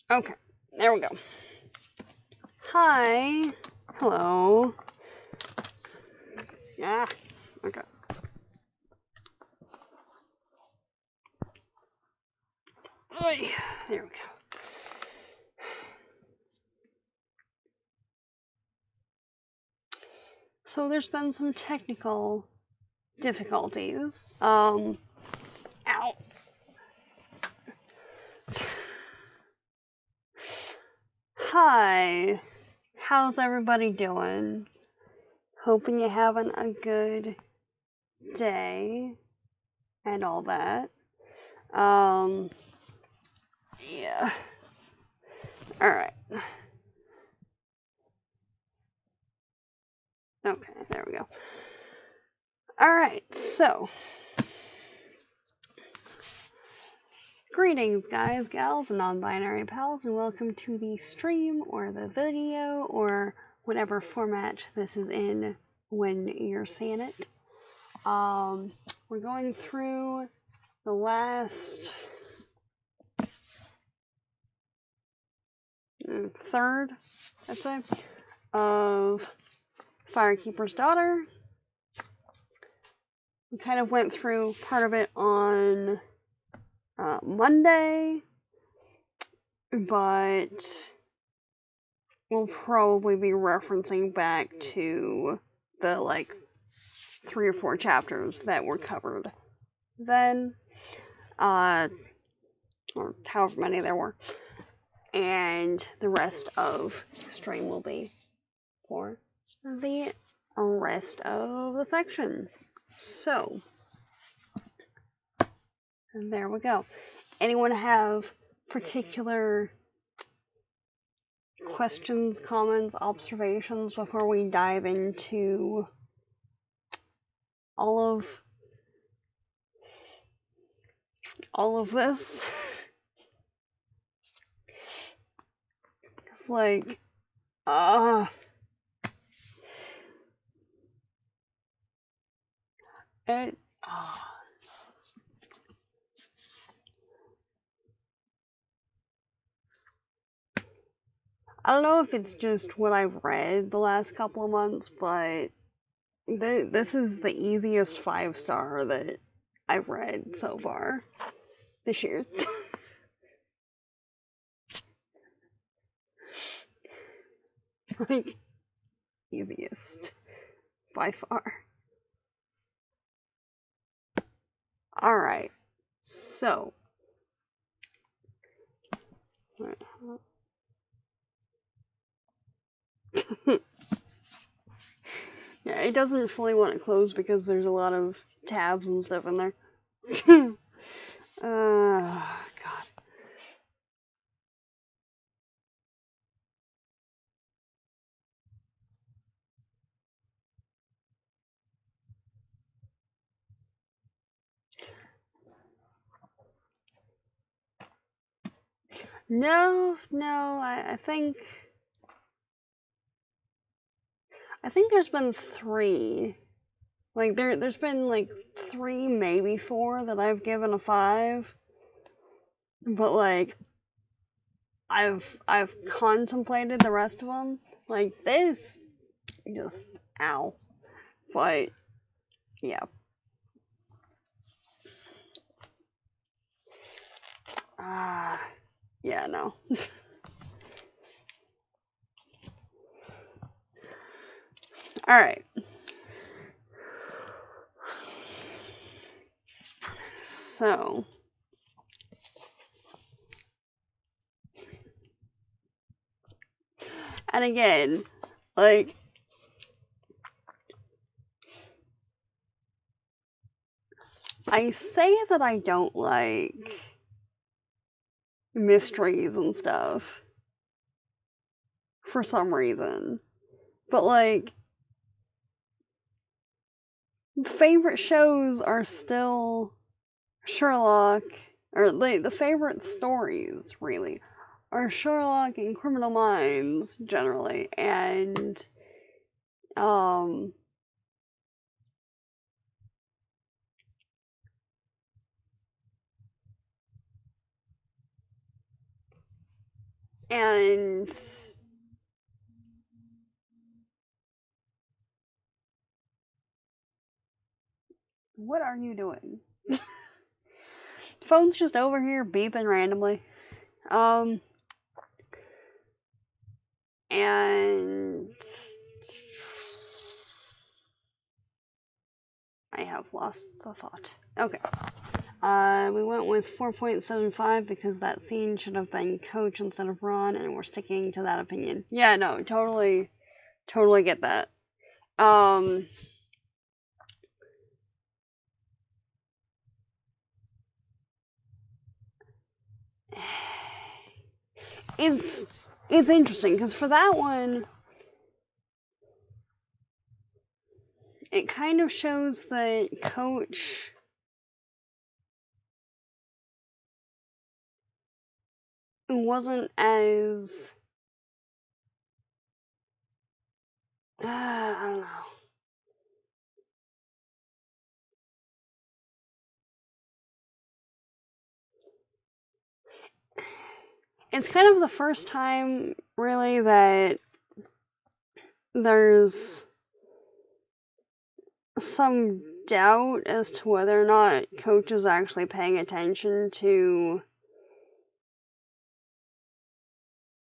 Okay, there we go. Hi. Hello. Yeah. Okay. Oy, there we go. So there's been some technical difficulties. Ow. Hi. How's everybody doing? Hoping you're having a good day and all that. Yeah. Alright. Okay, there we go. Alright, so. Greetings, guys, gals, and non-binary pals, and welcome to the stream or the video or whatever format this is in when you're seeing it. We're going through the last third, I'd say, of Firekeeper's Daughter. We kind of went through part of it on Monday, but we'll probably be referencing back to the 3 or 4 chapters that were covered then, or however many there were, and the rest of the stream will be for the rest of the section. So, there we go. Anyone have particular questions, comments, observations before we dive into all of this? It's like, it, I don't know if it's just what I've read the last couple of months, but this is the easiest 5-star that I've read so far this year. Like, easiest by far. Alright, so. Yeah, it doesn't fully want to close because there's a lot of tabs and stuff in there. God. No, I think there's been 3. Like there's been like 3, maybe 4 that I've given a 5. But like I've contemplated the rest of them. Like this just ow. But yeah. Yeah, no. Alright. So. And again, like. I say that I don't like mysteries and stuff. For some reason. But like. Favorite shows are still Sherlock, or like the favorite stories really are Sherlock and Criminal Minds generally, and And what are you doing? Phone's just over here beeping randomly. Um, and I have lost the thought. Okay. We went with 4.75 because that scene should have been Coach instead of Ron, and we're sticking to that opinion. Yeah, no, totally, totally get that. Um, it's it's interesting because for that one, it kind of shows that Coach wasn't as I don't know. It's kind of the first time, really, that there's some doubt as to whether or not Coach is actually paying attention to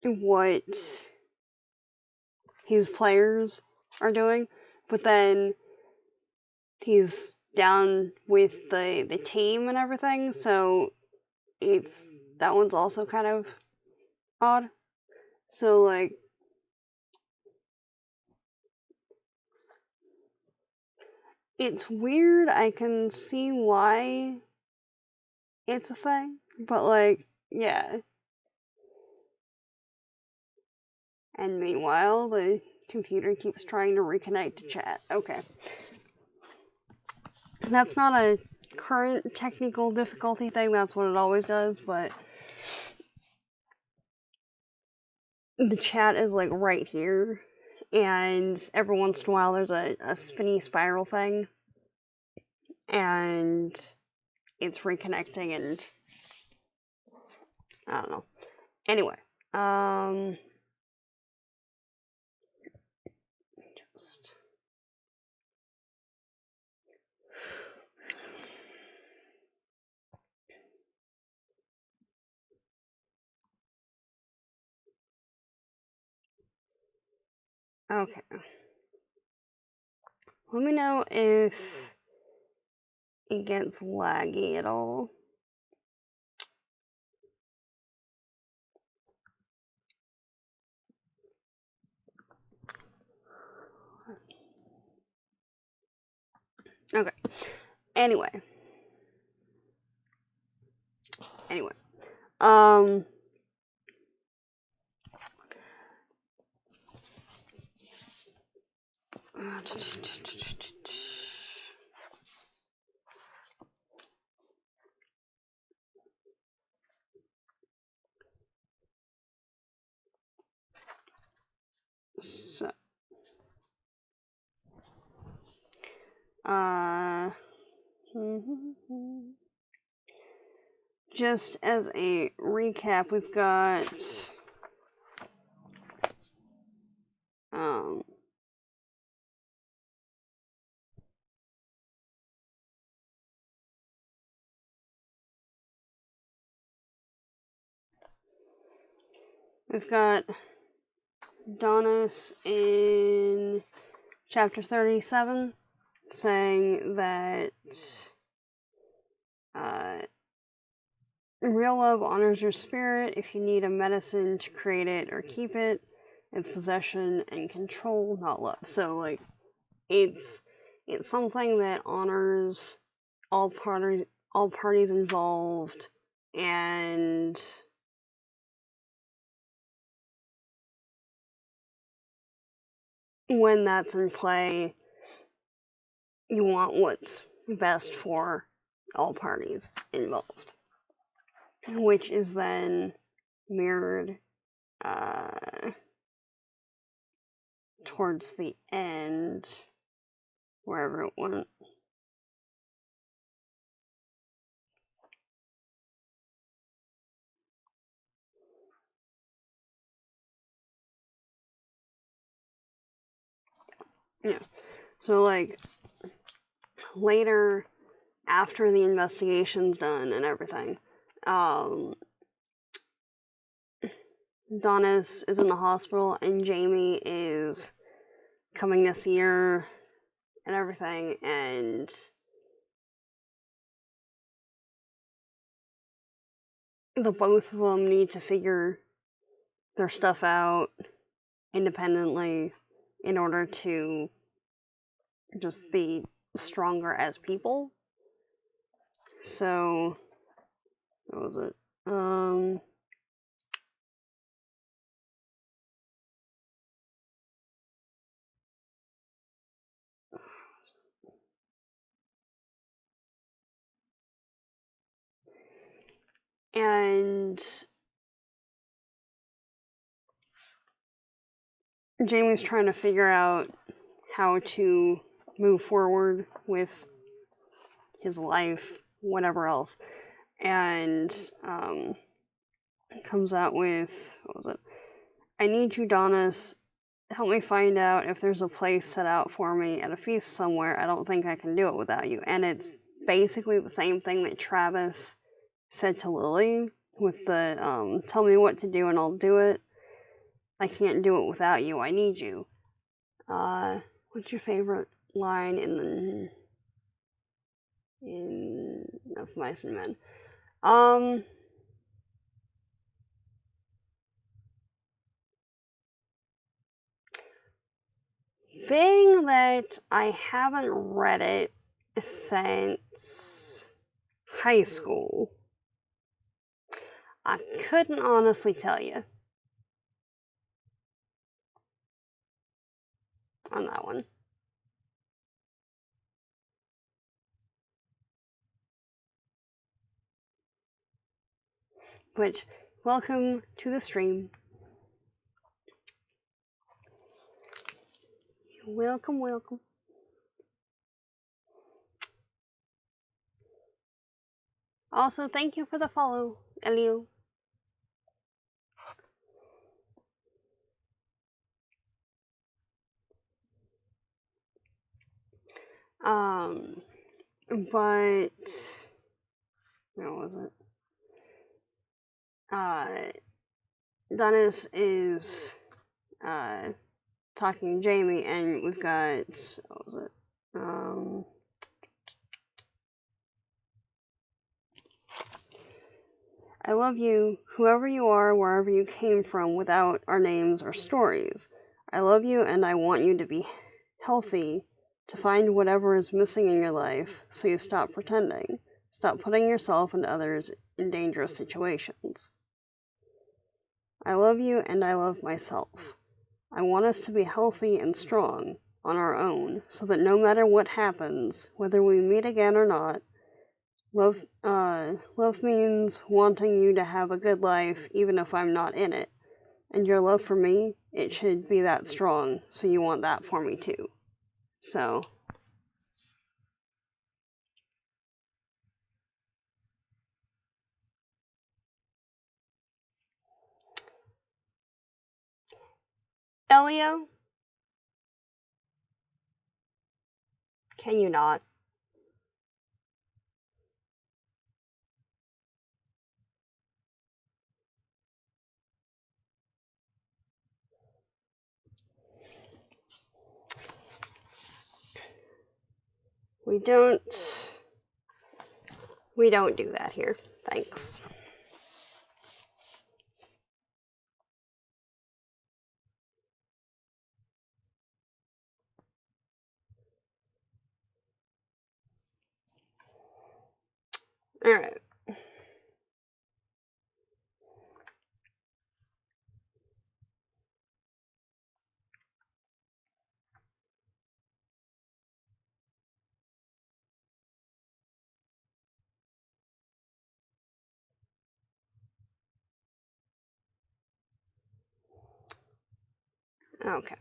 what his players are doing, but then he's down with the team and everything, so it's that one's also kind of odd. So like it's weird. I can see why it's a thing, but like yeah. And meanwhile, the computer keeps trying to reconnect to chat. Okay. That's not a current technical difficulty thing, that's what it always does, but the chat is like right here, and every once in a while there's a spinny spiral thing, and it's reconnecting, and I don't know. Anyway, just okay. Let me know if it gets laggy at all. Okay. Anyway. Um. So, uh, just as a recap, we've got um, we've got Donis in chapter 37 saying that uh, real love honors your spirit. If you need a medicine to create it or keep it, it's possession and control, not love. So like it's something that honors all parties involved, and when that's in play, you want what's best for all parties involved, which is then mirrored uh, towards the end, wherever it went. Yeah. So, like, later, after the investigation's done and everything, um, Donis is in the hospital and Jamie is coming to see her and everything, and the both of them need to figure their stuff out independently in order to just be stronger as people. So, what was it? And Jamie's trying to figure out how to move forward with his life, whatever else, and comes out with, what was it? I need you, Donis. Help me find out if there's a place set out for me at a feast somewhere. I don't think I can do it without you. And it's basically the same thing that Travis said to Lily with the tell me what to do and I'll do it. I can't do it without you. I need you. What's your favorite line in Of Mice and Men? Being that I haven't read it since high school, I couldn't honestly tell you on that one. But welcome to the stream. Welcome, welcome. Also, thank you for the follow, Elio. But where was it? Dennis is talking to Jamie, and we've got, what was it? I love you, whoever you are, wherever you came from, without our names or stories. I love you, and I want you to be healthy, to find whatever is missing in your life, so you stop pretending. Stop putting yourself and others in dangerous situations. I love you, and I love myself. I want us to be healthy and strong on our own, so that no matter what happens, whether we meet again or not, love means wanting you to have a good life, even if I'm not in it. And your love for me, it should be that strong, so you want that for me too. So, Elio, can you not? We don't do that here. Thanks. Alright. Okay.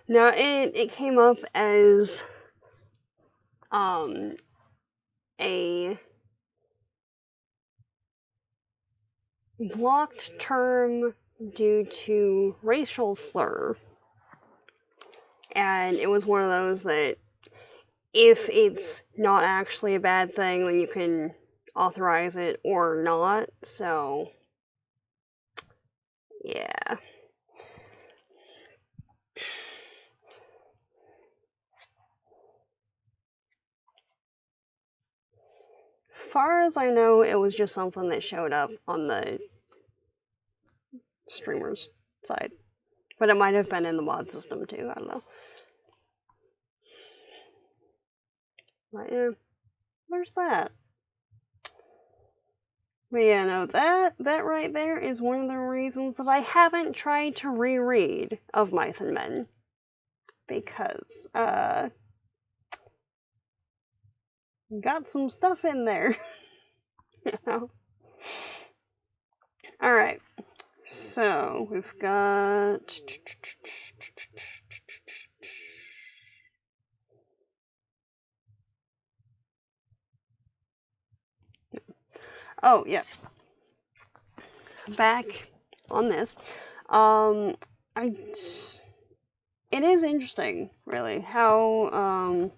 Now it came up as a blocked term due to racial slur. And it was one of those that if it's not actually a bad thing, then you can authorize it or not. So, yeah. Far as I know, it was just something that showed up on the streamer's side. But it might have been in the mod system too, I don't know. But yeah, there's that. But yeah, no, that right there is one of the reasons that I haven't tried to reread Of Mice and Men. Because, got some stuff in there. You know? Alright, so we've got. Oh, yeah. Back on this. It is interesting, really, how,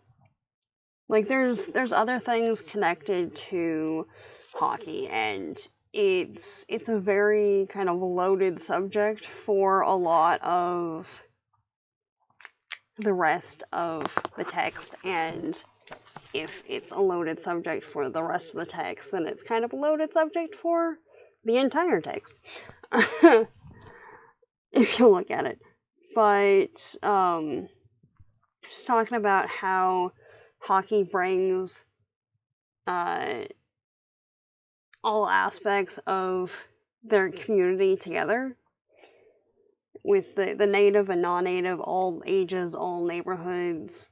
like, there's other things connected to hockey, and it's a very kind of loaded subject for a lot of the rest of the text, and if it's a loaded subject for the rest of the text, then it's kind of a loaded subject for the entire text. If you look at it. But, just talking about how hockey brings all aspects of their community together, with the native and non-native, all ages, all neighborhoods,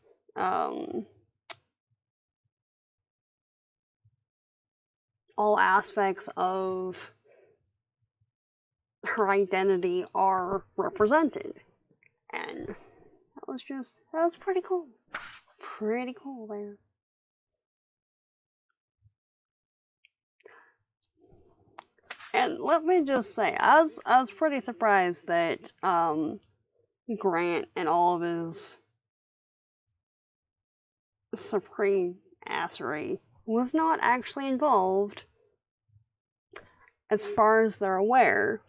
all aspects of her identity are represented. And that was pretty cool. Pretty cool there. And let me just say, I was pretty surprised that Grant and all of his supreme assery was not actually involved, as far as they're aware,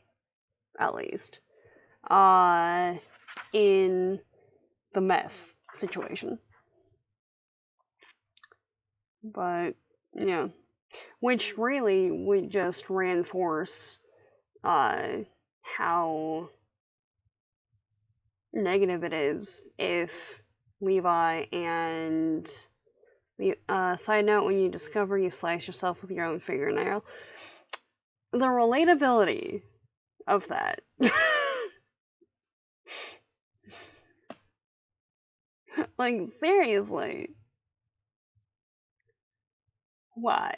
at least, in the meth situation. But, yeah. Which really would just reinforce how negative it is if Levi and side note, when you discover you slice yourself with your own fingernail, the relatability of that. Like, seriously. Why?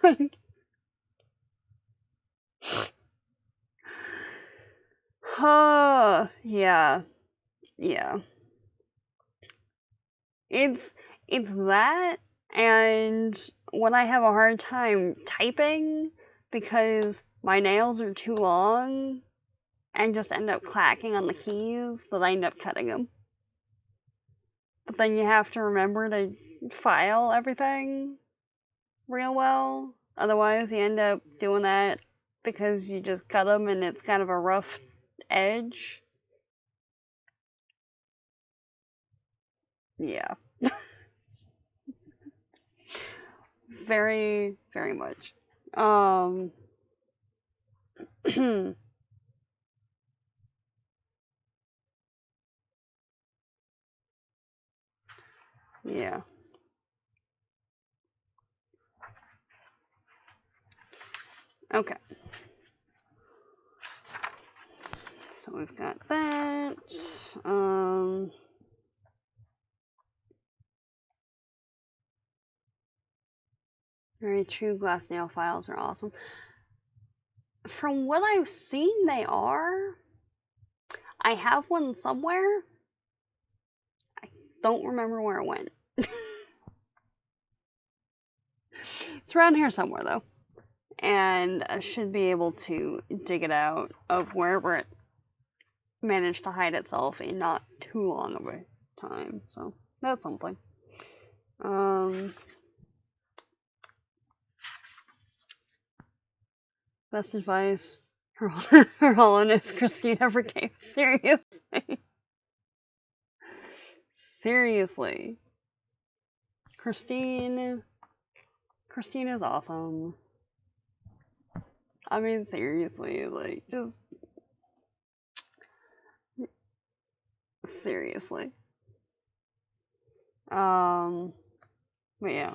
Like, yeah. Yeah. It's that, and when I have a hard time typing because my nails are too long and just end up clacking on the keys, that I end up cutting them. But then you have to remember to file everything real well. Otherwise, you end up doing that because you just cut them and it's kind of a rough edge. Yeah. Very, very much. Yeah. Okay. So we've got that. Very true, glass nail files are awesome. From what I've seen, they are. I have one somewhere. I don't remember where it went. It's around here somewhere, though. And I should be able to dig it out of wherever it managed to hide itself in not too long of a time. So, that's something. Best advice Her Holiness Christine ever gave. Seriously. Seriously. Christine is awesome. I mean, seriously, like, just seriously. But yeah.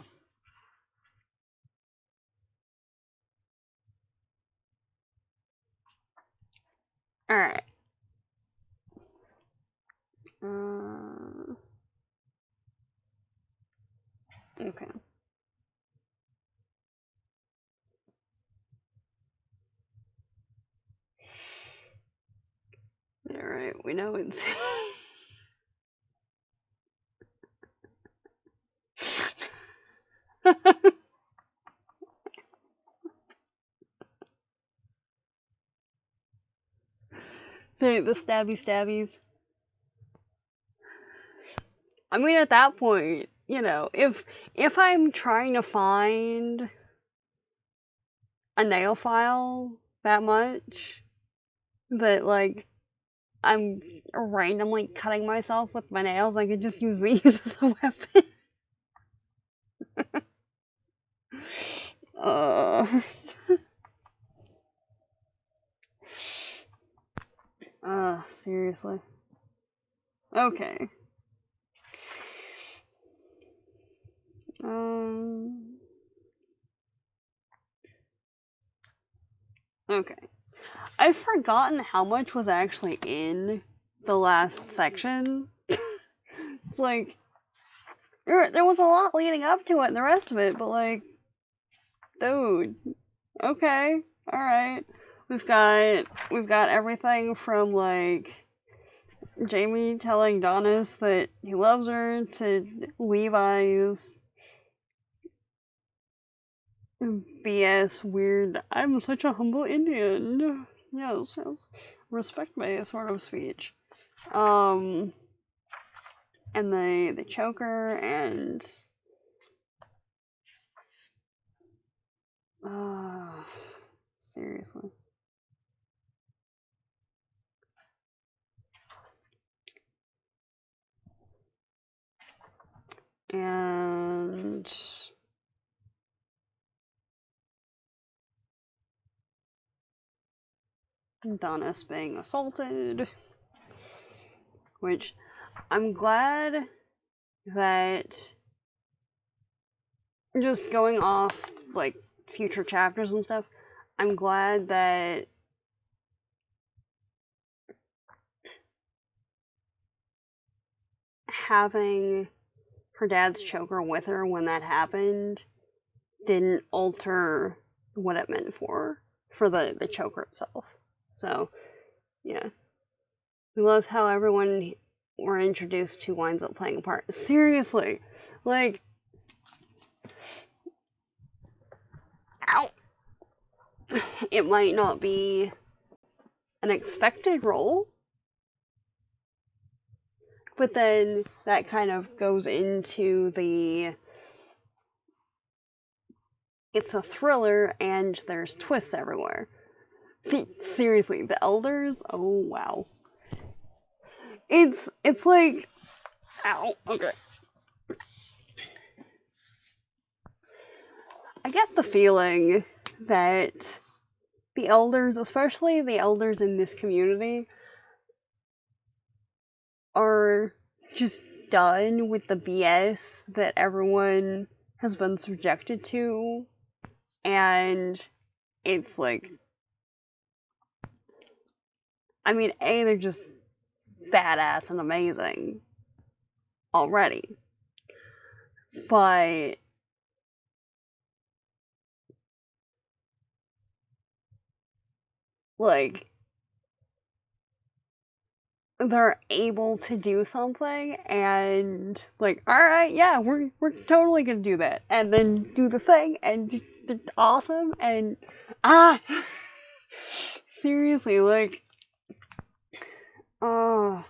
Alright. Okay. Alright, we know it's the stabby stabbies. I mean, at that point, you know, if I'm trying to find a nail file that much that, like, I'm randomly cutting myself with my nails, I could just use these as a weapon. Seriously. Okay. Okay. I've forgotten how much was actually in the last section. It's like there was a lot leading up to it and the rest of it, but like, dude, okay, all right. We've got everything from like Jamie telling Donis that he loves her to Levi's BS weird. I'm such a humble Indian. Yes, yes. Respect me sort of speech. And the choker and seriously. And Donis being assaulted, which I'm glad that, just going off like future chapters and stuff, I'm glad that having her dad's choker with her when that happened didn't alter what it meant for the choker itself. So, yeah. We love how everyone we're introduced to winds up playing a part. Seriously. Like, ow. It might not be an expected role, but then that kind of goes into the it's a thriller and there's twists everywhere. Seriously, the elders, oh wow. It's like, ow, okay. I get the feeling that the elders, especially the elders in this community, are just done with the BS that everyone has been subjected to, and it's like, I mean, they're just badass and amazing already, but like, they're able to do something and like, all right, yeah, we're totally gonna do that, and then do the thing, and they're awesome, and ah, seriously, like, oh.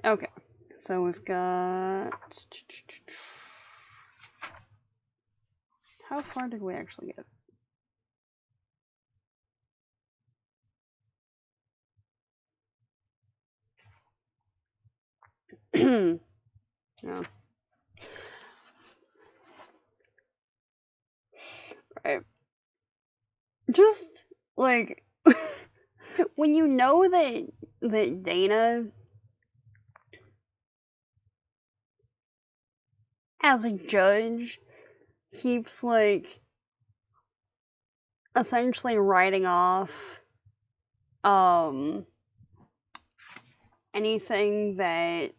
Okay, so we've got. How far did we actually get? Yeah. Right. Just like when you know that Dana as a judge keeps like essentially writing off um anything that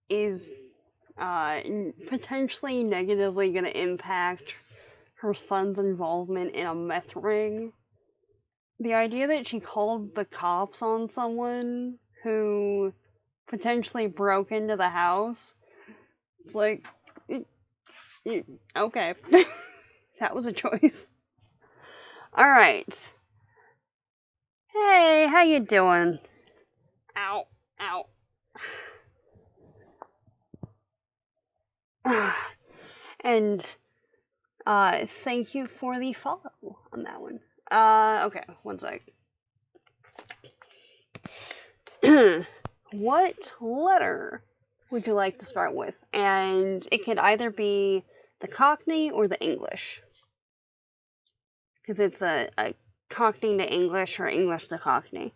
is potentially negatively going to impact her son's involvement in a meth ring. The idea that she called the cops on someone who potentially broke into the house, it's like, okay, that was a choice. All right. Hey, how you doing? Ow, ow. And thank you for the follow on that one. Okay, one sec. What letter would you like to start with? And it could either be the Cockney or the English. Because it's a Cockney to English or English to Cockney.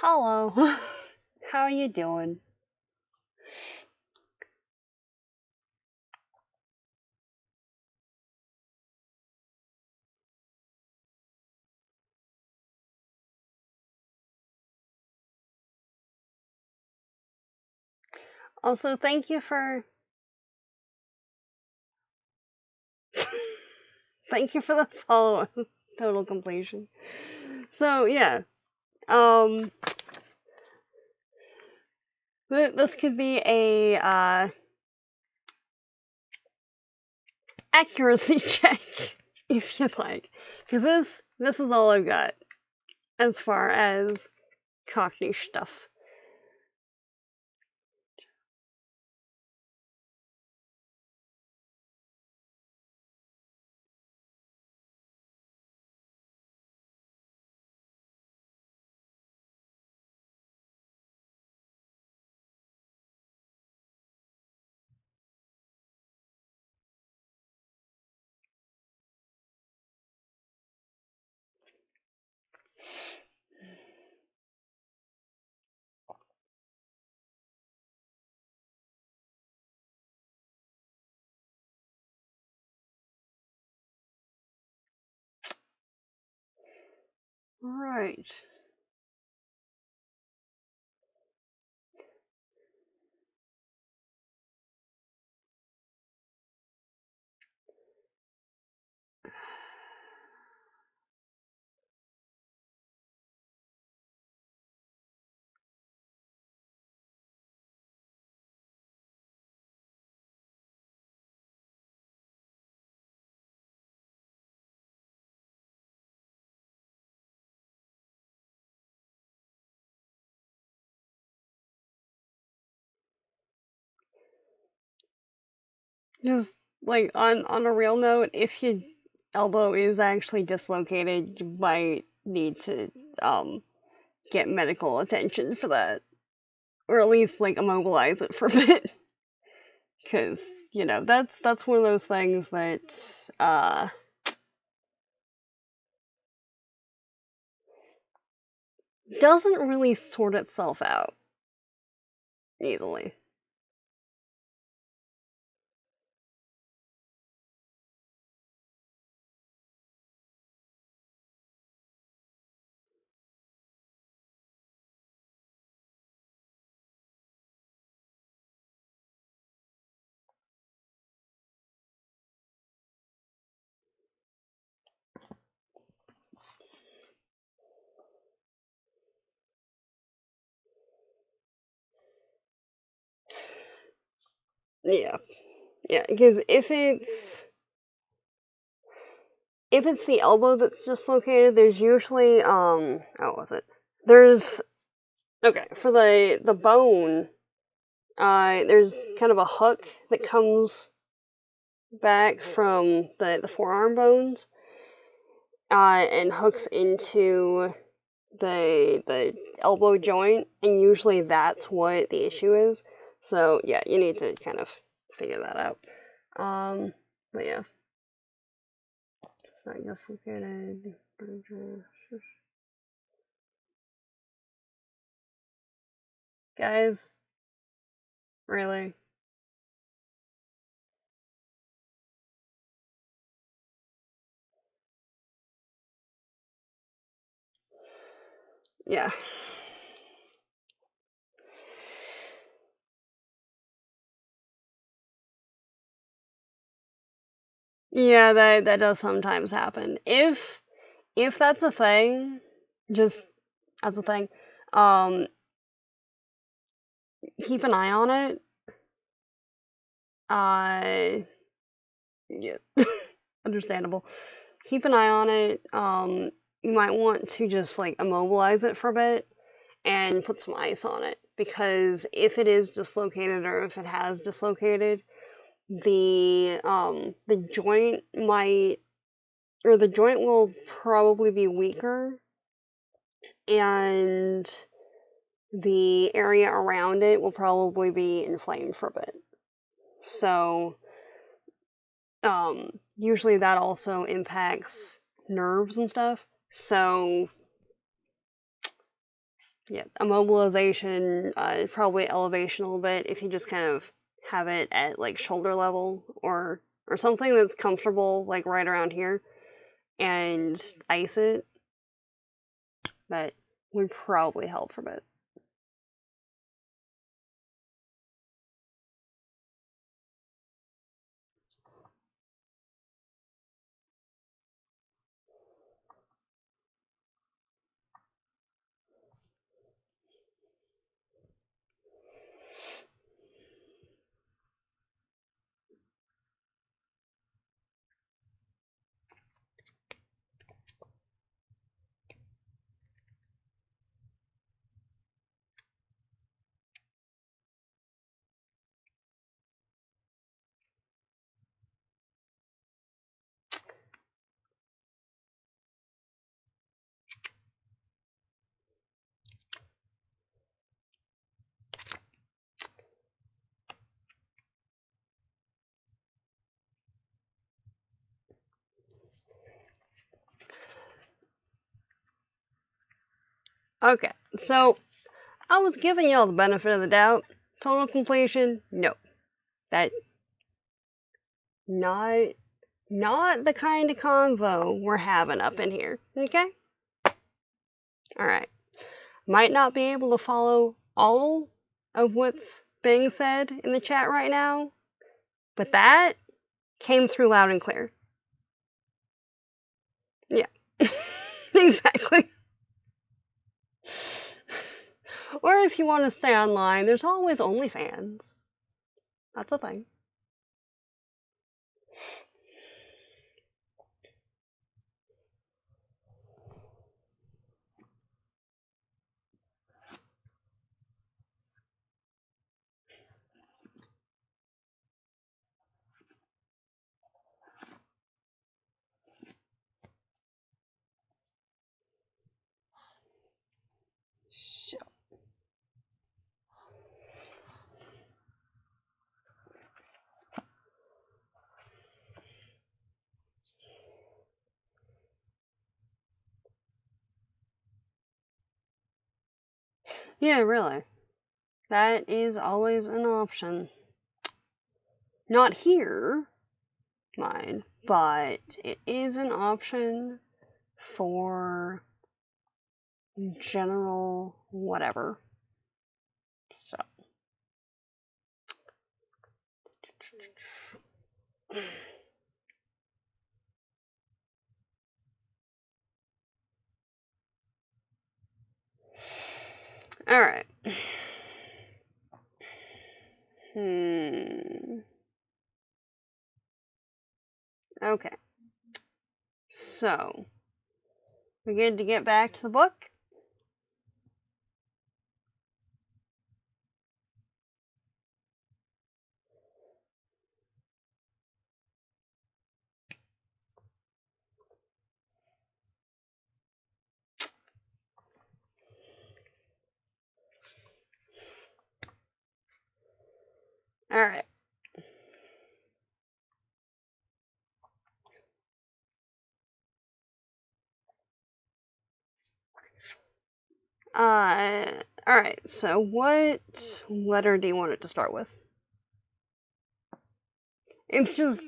Hello. How you doing? Also, thank you for thank you for the follow total completion. So yeah, um, this could be a accuracy check if you'd like, because this is all I've got as far as Cockney stuff. Right. Just like on a real note, if your elbow is actually dislocated, you might need to get medical attention for that, or at least like immobilize it for a bit, because that's one of those things that doesn't really sort itself out easily. Yeah. Yeah, because if it's the elbow that's dislocated, there's usually how was it? There's okay, for the bone, there's kind of a hook that comes back from the forearm bones, and hooks into the elbow joint, and usually that's what the issue is. So yeah, you need to kind of figure that out. But yeah, so I guess located. Guys, really? Yeah. Yeah, that does sometimes happen. If that's a thing, just as a thing, um, keep an eye on it. Yeah, understandable. Keep an eye on it. You might want to just like immobilize it for a bit and put some ice on it because if it is dislocated or if it has dislocated, the joint might or the joint will probably be weaker and the area around it will probably be inflamed for a bit. So, usually that also impacts nerves and stuff. So, yeah, immobilization, probably elevation a little bit if you just kind of have it at like shoulder level or something that's comfortable, like right around here, and ice it. That would probably help for a bit. Okay, so I was giving y'all the benefit of the doubt. Total completion, no. That not not the kind of convo we're having up in here. Okay? Alright. Might not be able to follow all of what's being said in the chat right now, but that came through loud and clear. Yeah. Exactly. Or if you want to stay online, there's always OnlyFans. That's a thing. So, yeah, really. That is always an option. Not here, mind, but it is an option for general whatever. So. Alright. Okay. So, we good to get back to the book? Alright. Alright, so what letter do you want it to start with? It's just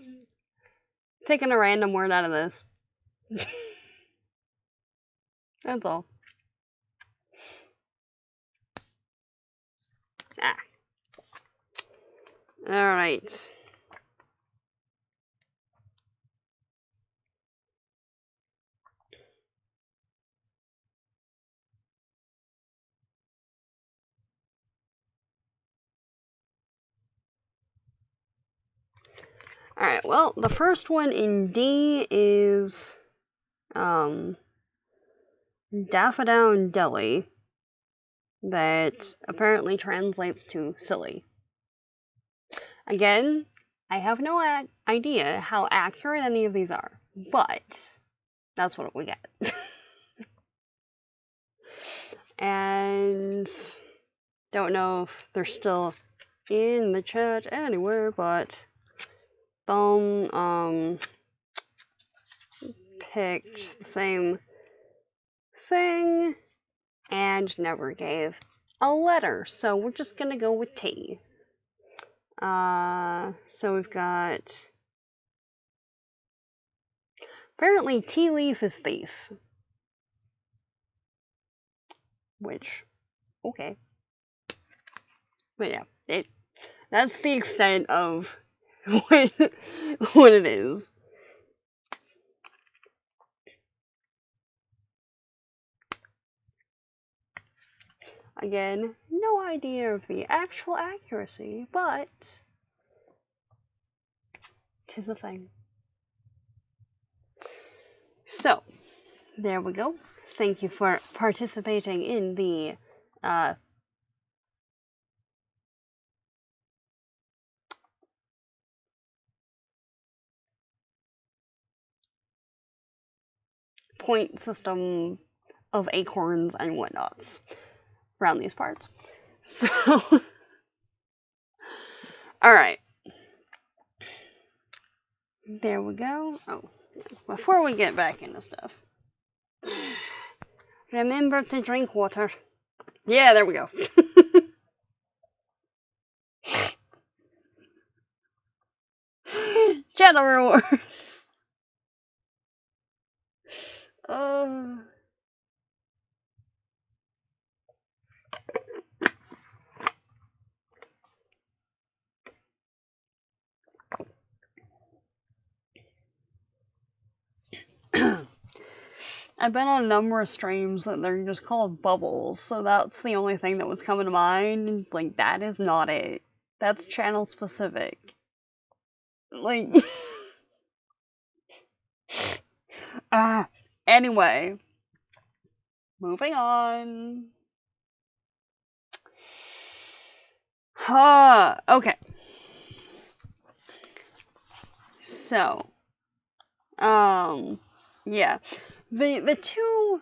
picking a random word out of this. That's all. Ah. Alright. Alright, well, the first one in D is, Daffodil Deli, that apparently translates to silly. Again, I have no idea how accurate any of these are, but that's what we get. And don't know if they're still in the chat anywhere, but Thumb picked the same thing and never gave a letter, so we're just gonna go with T. So we've got, apparently tea leaf is thief, which, okay, but yeah, that's the extent of what it is. Again, no idea of the actual accuracy, but 'tis a thing. So, there we go. Thank you for participating in the point system of acorns and whatnots around these parts. So, alright. There we go. Oh, before we get back into stuff, remember to drink water. Yeah, there we go. Channel rewards. I've been on a number of streams that they're just called bubbles, so that's the only thing that was coming to mind. Like, that is not it. That's channel specific. Like, anyway, moving on. Okay. So, yeah. The two,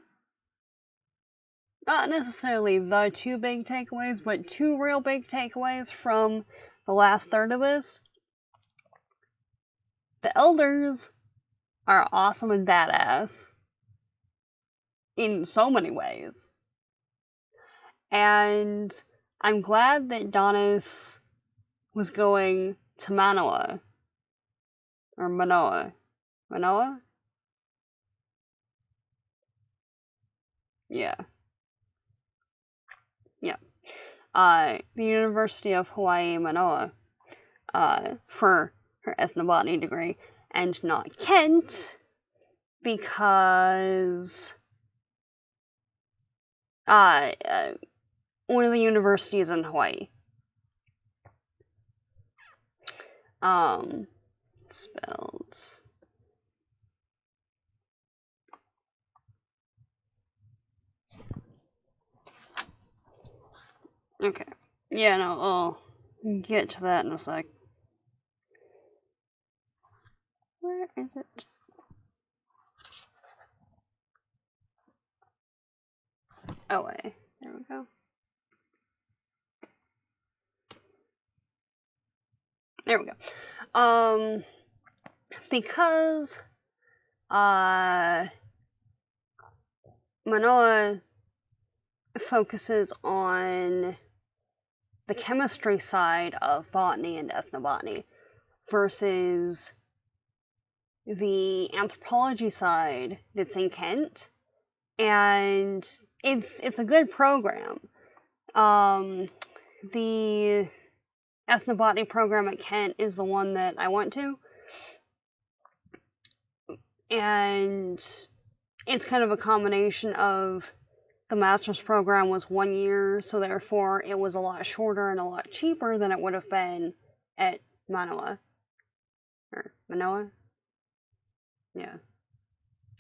not necessarily the two big takeaways, but two real big takeaways from the last third of this. The elders are awesome and badass in so many ways. And I'm glad that Donis was going to Manoa. Or Manoa. Manoa? Yeah. Yeah. The University of Hawaii, Manoa, for her ethnobotany degree, and not Kent, because one of the universities in Hawaii. Spelled Okay. Yeah, no, I'll get to that in a sec. Where is it? Oh, wait. There we go. There we go. Because, Manoa focuses on the chemistry side of botany and ethnobotany versus the anthropology side that's in Kent, and it's a good program. The ethnobotany program at Kent is the one that I went to, and it's kind of a combination of the master's program was 1 year, so therefore it was a lot shorter and a lot cheaper than it would have been at Manoa. Or Manoa? Yeah.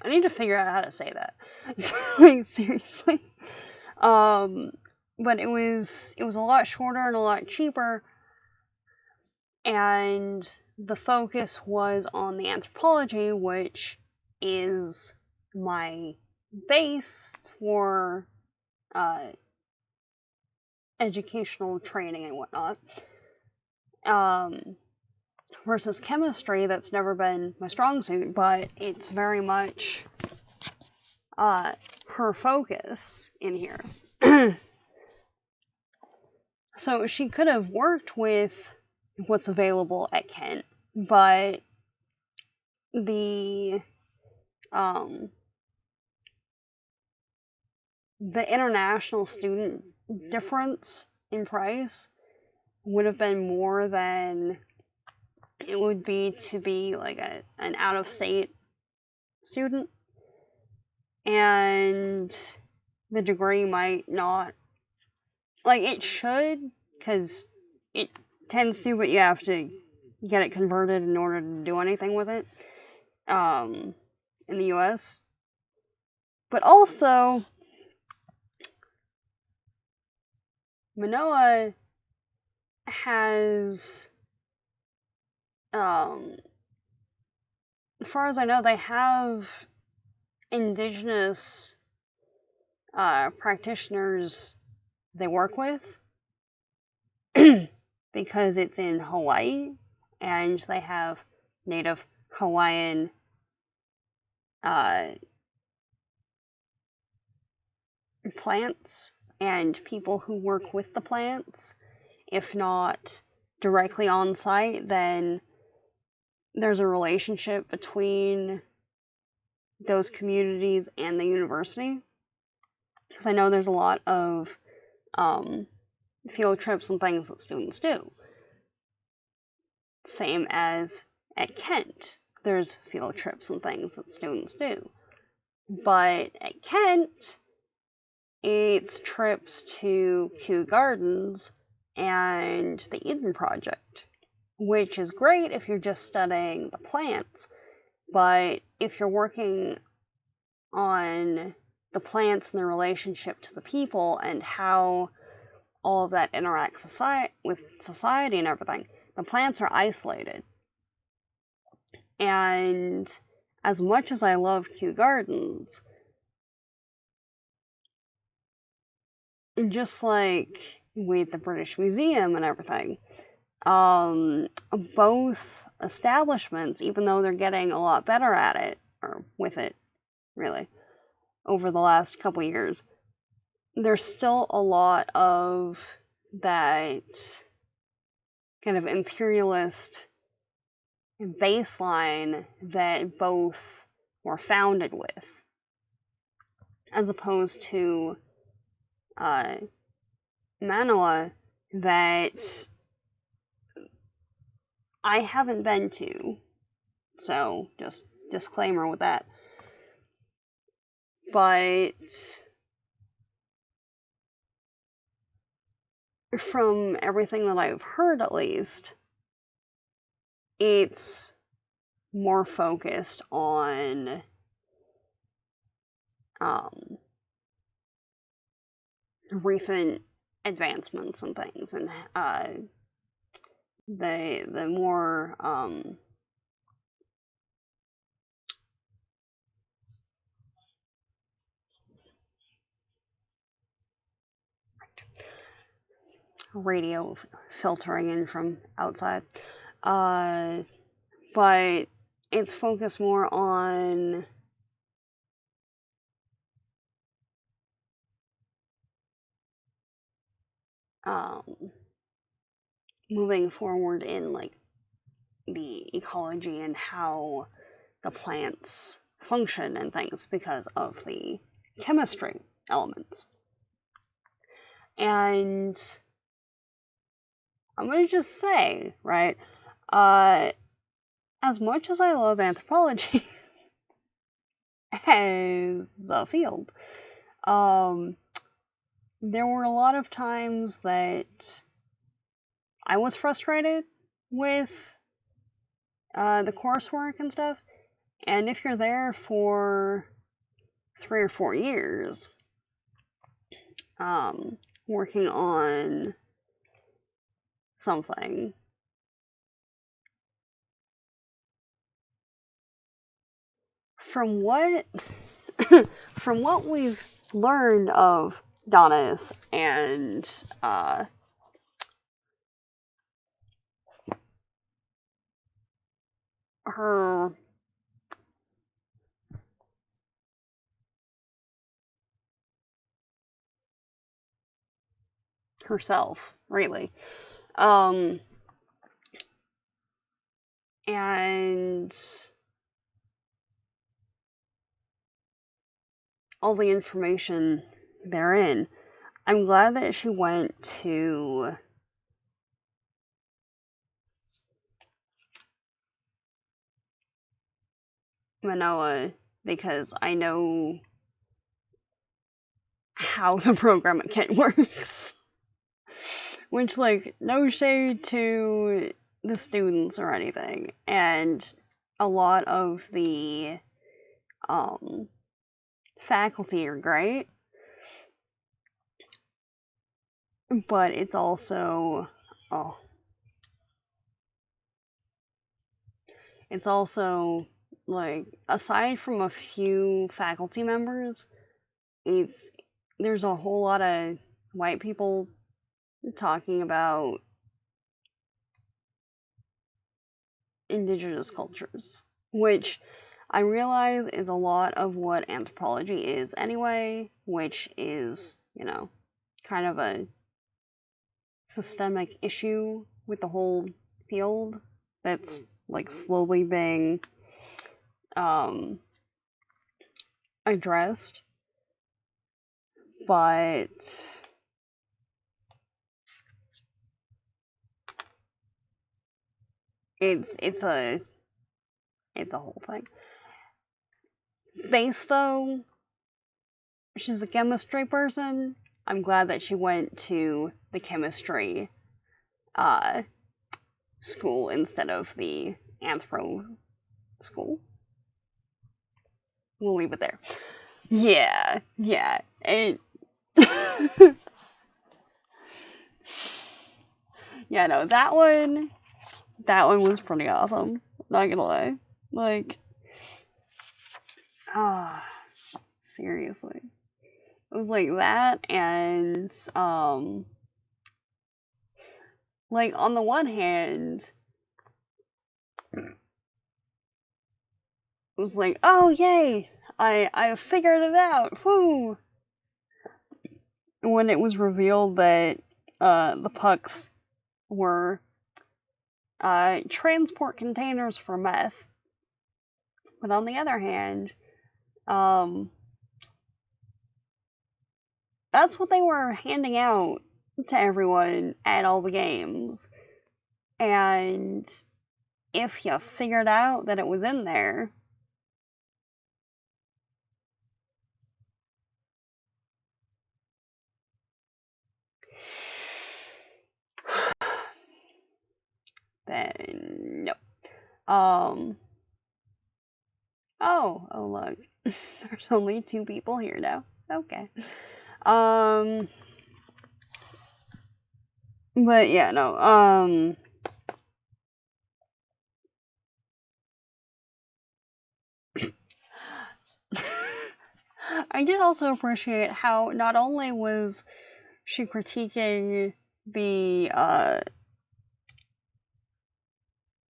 I need to figure out how to say that. Like, seriously. But it was a lot shorter and a lot cheaper, and the focus was on the anthropology, which is my base for educational training and whatnot. Versus chemistry, that's never been my strong suit, but it's very much her focus in here. So she could have worked with what's available at Kent, but the international student difference in price would have been more than it would be to be like an out-of-state student, and the degree might not, like, it should, because it tends to, but you have to get it converted in order to do anything with it in the US. But also, Manoa has, as far as I know, they have indigenous practitioners they work with because it's in Hawaii, and they have native Hawaiian plants and people who work with the plants. If not directly on site, then there's a relationship between those communities and the university. Because I know there's a lot of field trips and things that students do. Same as at Kent, there's field trips and things that students do. But at Kent, it's trips to Kew Gardens and the Eden Project, which is great if you're just studying the plants, but if you're working on the plants and the relationship to the people and how all of that interacts with society and everything, the plants are isolated. And as much as I love Kew Gardens, just like with the British Museum and everything, both establishments, even though they're getting a lot better at it, or with it, really, over the last couple years, there's still a lot of that kind of imperialist baseline that both were founded with, as opposed to Manoa, that I haven't been to, so just disclaimer with that. But from everything that I've heard, at least, it's more focused on recent advancements and things, and the more radio filtering in from outside, but it's focused more on moving forward in like the ecology and how the plants function and things because of the chemistry elements. And I'm gonna just say, right, as much as I love anthropology as a field, there were a lot of times that I was frustrated with the coursework and stuff. And if you're there for 3 or 4 years, working on something, from what from what we've learned of Donis and her herself, really, and all the information therein, I'm glad that she went to Manoa because I know how the program at Kent works. Which, like, no shade to the students or anything. And a lot of the faculty are great. But it's also it's also like, aside from a few faculty members, there's a whole lot of white people talking about indigenous cultures, which I realize is a lot of what anthropology is anyway, which is, kind of a systemic issue with the whole field that's like slowly being addressed, but it's a whole thing. Base though, she's a chemistry person. I'm glad that she went to the chemistry school instead of the anthro school. We'll leave it there. Yeah. And yeah, no, that one was pretty awesome. Not gonna lie. Like, seriously. It was like that, and like, on the one hand, it was like, oh yay, I figured it out, whoo! When it was revealed that the pucks were transport containers for meth. But on the other hand, that's what they were handing out to everyone at all the games. And if you figured out that it was in there, then no. Oh, look. There's only 2 people here now. Okay. But yeah, no, I did also appreciate how not only was she critiquing the,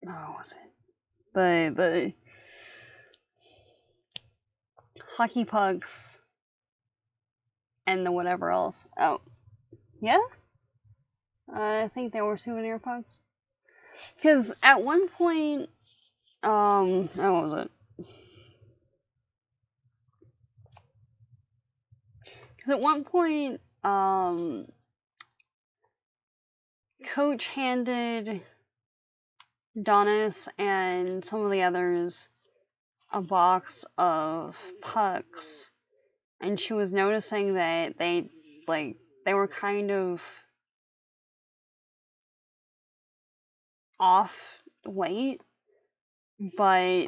what was it? The hockey pucks and the whatever else. Oh, yeah? I think they were souvenir pucks. Because at one point, how was it? Because at one point, Coach handed Donis and some of the others a box of pucks, and she was noticing that they were kind of off weight, but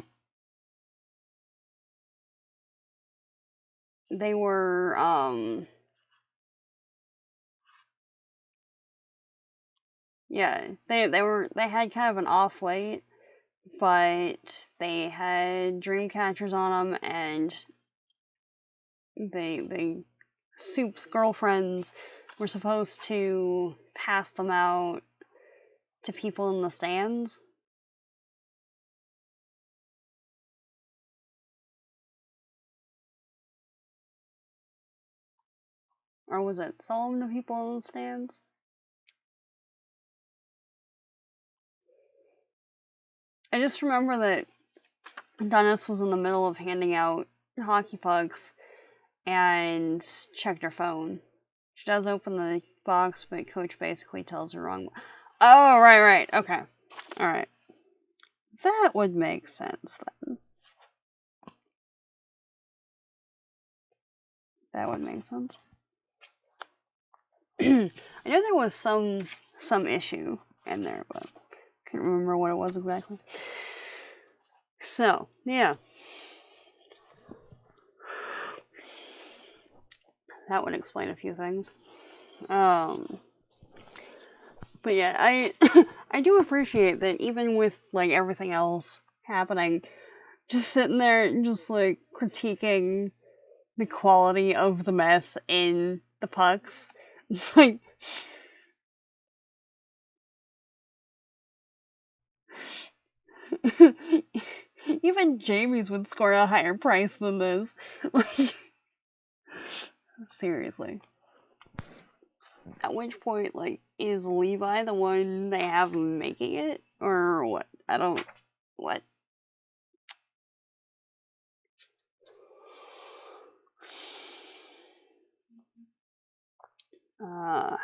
they were yeah, they had kind of an off weight, but they had dream catchers on them, and they Soup's girlfriends were supposed to pass them out to people in the stands. Or was it sell them to people in the stands? I just remember that Dennis was in the middle of handing out hockey pucks and checked her phone. She does open the box, but Coach basically tells her wrong. Oh, right. Okay. Alright. That would make sense then. That would make sense. I know there was some issue in there, but I can't remember what it was exactly. So, yeah. That would explain a few things. But yeah, I I do appreciate that even with like everything else happening, just sitting there and just like critiquing the quality of the meth in the pucks. It's like even Jamie's would score a higher price than this. Like, seriously. At which point, like, is Levi the one they have making it? Or what? I don't. What? Uh.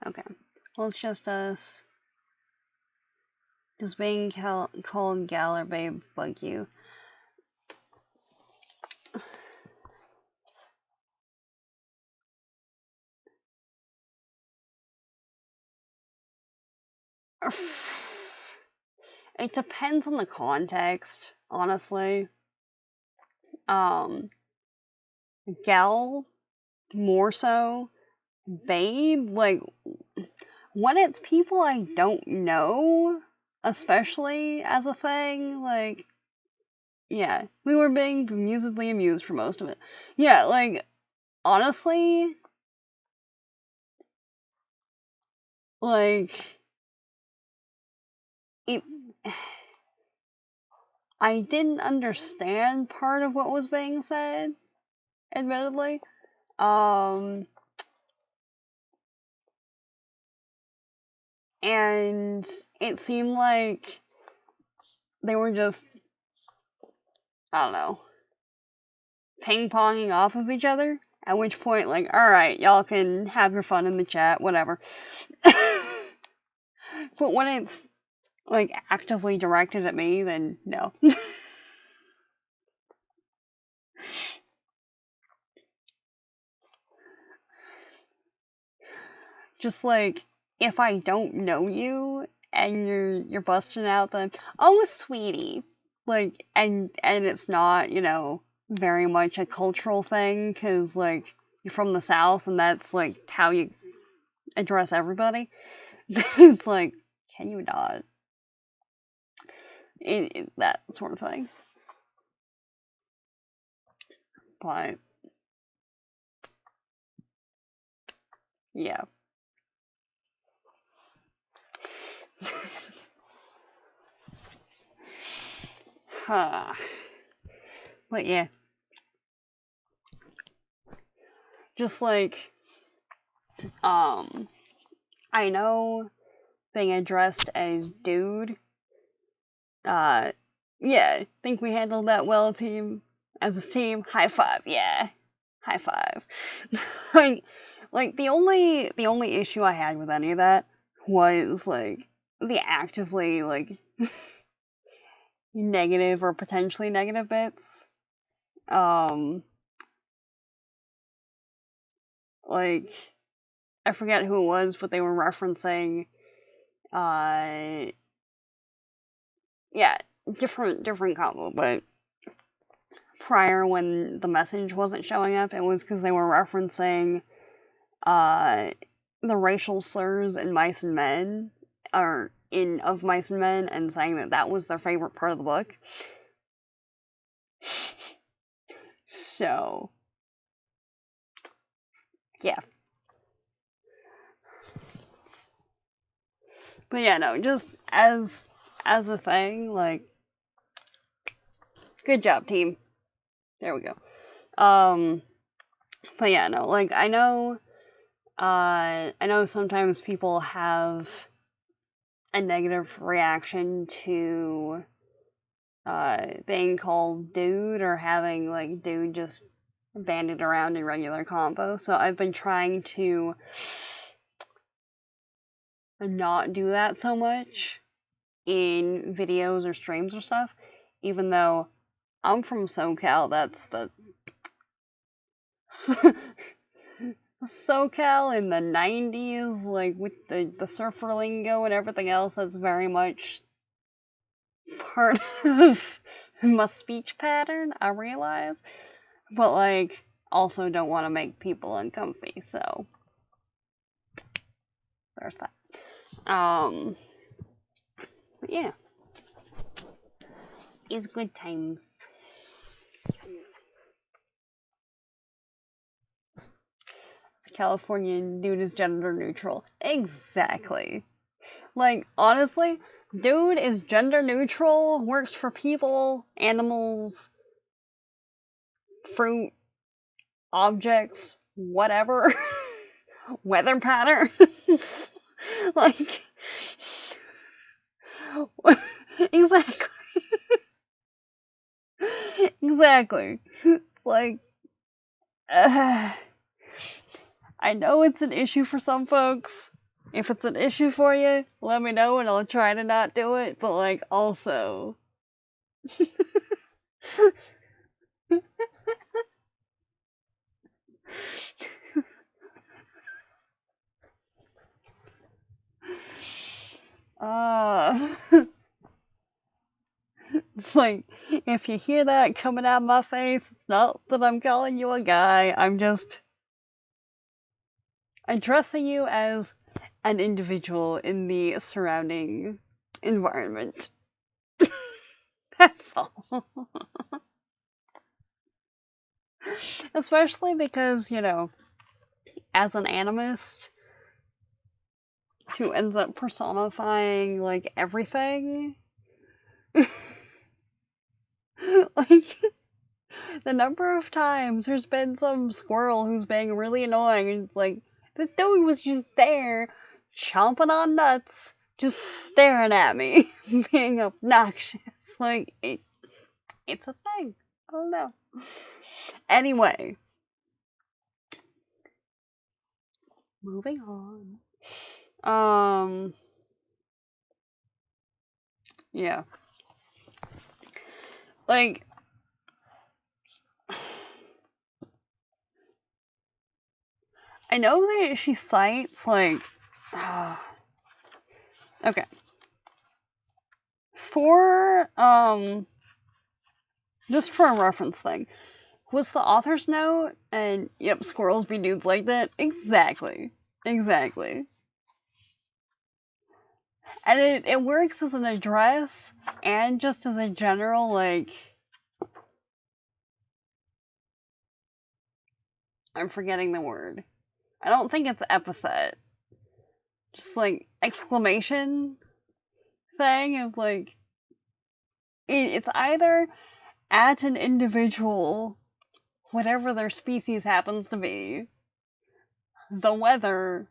Okay. Well, it's just us. Does being called gal or babe bug you? It depends on the context, honestly. Um, gal, more so. Babe, like, when it's people I don't know, especially as a thing, like, yeah, we were being amusedly amused for most of it. Yeah, like, honestly, like, it, I didn't understand part of what was being said, admittedly. Um, and it seemed like they were just, I don't know, ping ponging off of each other. At which point, like, alright, y'all can have your fun in the chat, whatever. But when it's, like, actively directed at me, then no. Just like, if I don't know you and you're busting out the, oh, sweetie, like, and it's not, you know, very much a cultural thing, because, like, you're from the South, and that's, like, how you address everybody. It's like, can you not? That sort of thing. But, yeah. But, yeah. Just, like, I know being addressed as dude, yeah, think we handled that well, team. As a team, high five, yeah. High five. like, the only issue I had with any of that was, like, the actively, like, negative or potentially negative bits. Like, I forget who it was, but they were referencing, yeah, different combo, but prior, when the message wasn't showing up, it was because they were referencing, the racial slurs in Mice and Men, or in Of Mice and Men, and saying that that was their favorite part of the book. So, yeah. But yeah, no, just as a thing, like, good job, team. There we go. But yeah, no, like, I know sometimes people have a negative reaction to being called dude, or having, like, dude just bandied around in regular combo. So I've been trying to not do that so much in videos or streams or stuff, even though I'm from SoCal. That's the SoCal in the 90s, like, with the surfer lingo and everything else. That's very much part of my speech pattern, I realize. But, like, also don't want to make people uncomfy, so there's that. But yeah. It's good times. Californian dude is gender neutral. Exactly. Like, honestly, dude is gender neutral, works for people, animals, fruit, objects, whatever. Weather patterns. Like, exactly. Exactly. It's like, I know it's an issue for some folks. If it's an issue for you, let me know and I'll try to not do it. But, like, also. It's like, if you hear that coming out of my face, it's not that I'm calling you a guy. I'm just addressing you as an individual in the surrounding environment. That's all. Especially because, as an animist who ends up personifying, like, everything, like, the number of times there's been some squirrel who's being really annoying, and it's like, the dude was just there, chomping on nuts, just staring at me, being obnoxious. Like, it's a thing. I don't know. Anyway, moving on. Yeah. Like, I know that she cites, like, okay. For, just for a reference thing, What's the author's note? And yep, squirrels be dudes like that. Exactly. Exactly. And it works as an address and just as a general, like, I'm forgetting the word. I don't think it's epithet. Just like exclamation thing of like, it's either at an individual, whatever their species happens to be, the weather,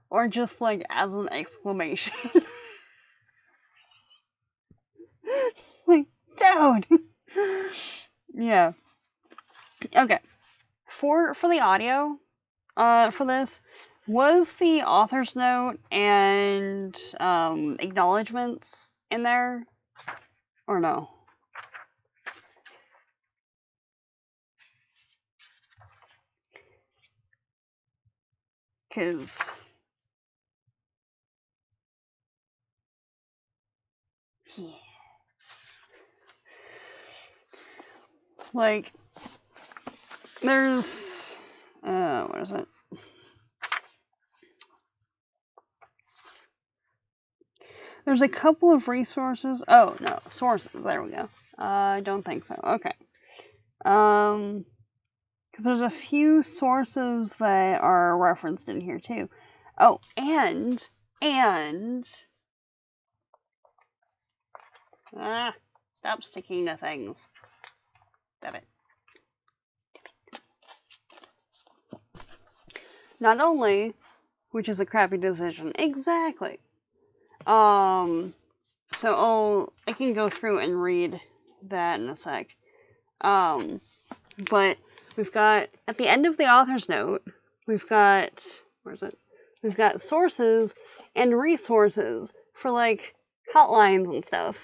or just like as an exclamation. It's like, dude. Yeah. Okay. For the audio, for this, was the author's note and acknowledgments in there, or no? Because yeah, like there's what is it? There's a couple of resources. Oh no, sources. There we go. I don't think so. Okay. Because there's a few sources that are referenced in here too. Oh, and stop sticking to things. Damn it. Not only, which is a crappy decision, exactly. So I can go through and read that in a sec. But we've got, at the end of the author's note, we've got, where is it? We've got sources and resources for, like, hotlines and stuff.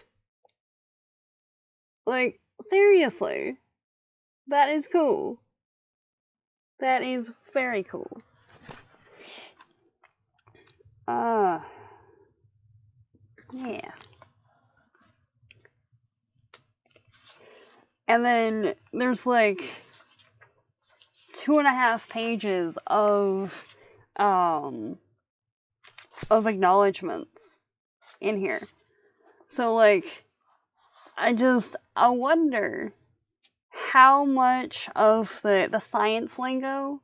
Like, seriously. That is cool. That is very cool. Yeah. And then there's, like, 2.5 pages of acknowledgments in here. So, like, I wonder how much of the science lingo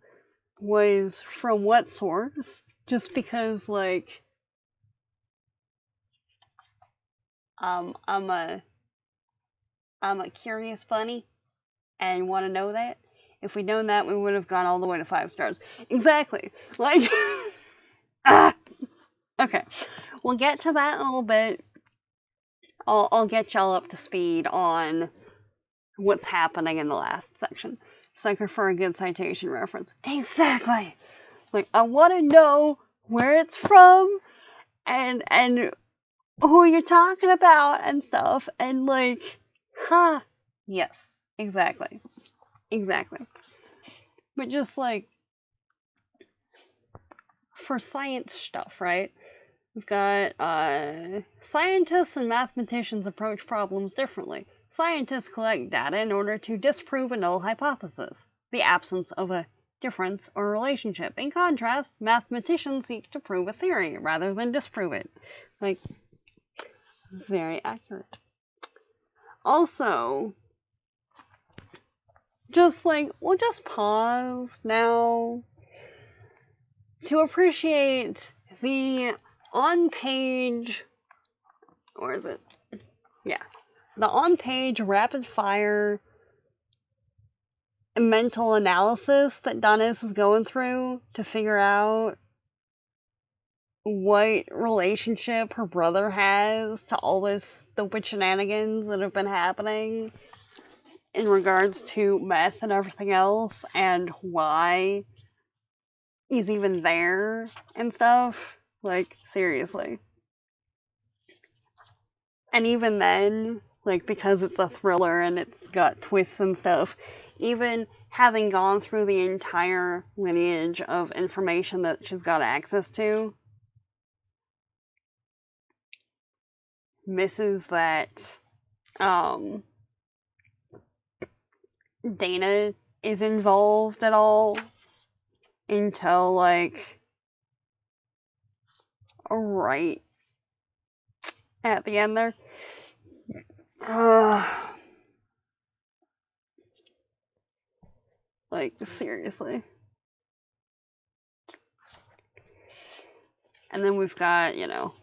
was from what source, just because, like, I'm a curious bunny and want to know that. If we'd known that, we would have gone all the way to 5 stars. Exactly. Like, okay. We'll get to that in a little bit. I'll get y'all up to speed on what's happening in the last section. Sucker for a good citation reference. Exactly. Like, I want to know where it's from and who you're talking about and stuff. And, like, yes, exactly. Exactly. But just, like, for science stuff, right? We've got, scientists and mathematicians approach problems differently. Scientists collect data in order to disprove a null hypothesis, the absence of a difference or relationship. In contrast, mathematicians seek to prove a theory rather than disprove it. Like, very accurate. Also, just like, we'll just pause now to appreciate the on-page, or is it? Yeah. The on-page rapid-fire mental analysis that Donis is going through to figure out what relationship her brother has to all this stupid shenanigans that have been happening in regards to meth and everything else, and why he's even there and stuff. Like, seriously. And even then, like, because it's a thriller and it's got twists and stuff, even having gone through the entire lineage of information that she's got access to, misses that Dana is involved at all until, like, right at the end there. Like, seriously. And then we've got, you know,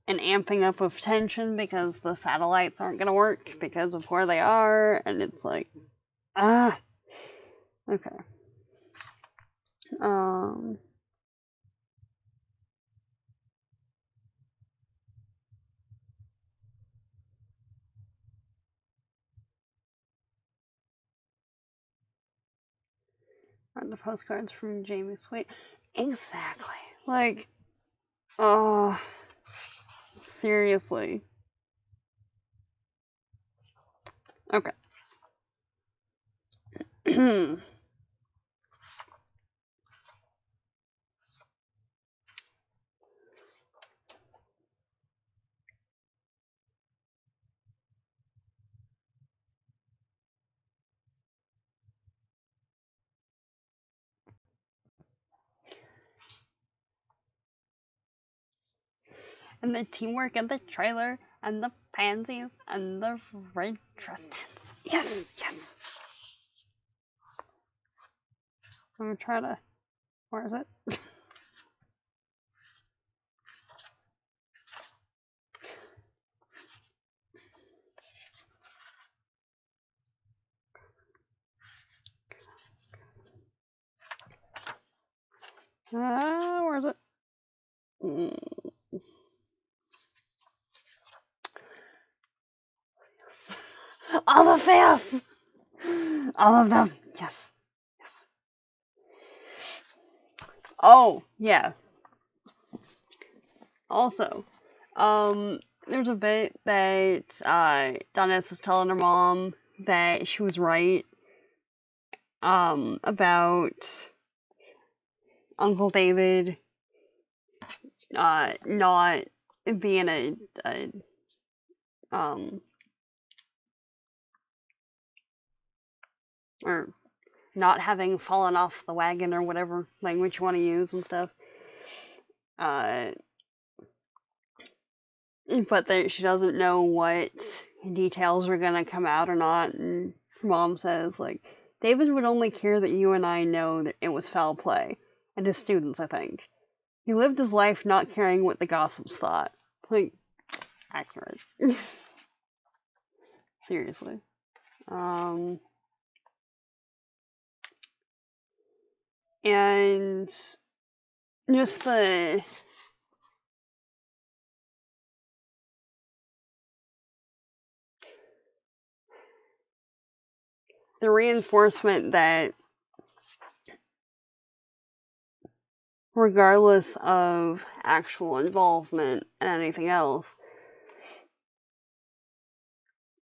an amping up of tension because the satellites aren't going to work because of where they are, and it's like, okay. And the postcards from Jamie Sweet. Exactly. Like, oh, seriously. Okay. And the teamwork in the trailer, and the pansies, and the red dress pants. Yes, yes. I'm gonna try to. Where is it? Where is it? All the fails! All of them. Yes. Yes. Oh, yeah. Also, there's a bit that Donna's is telling her mom that she was right about Uncle David not being a or not having fallen off the wagon, or whatever language you want to use and stuff. But that she doesn't know what details are gonna come out or not, and mom says, like, David would only care that you and I know that it was foul play, and his students, I think. He lived his life not caring what the gossips thought. Like, accurate. Seriously. And just the reinforcement that regardless of actual involvement and anything else,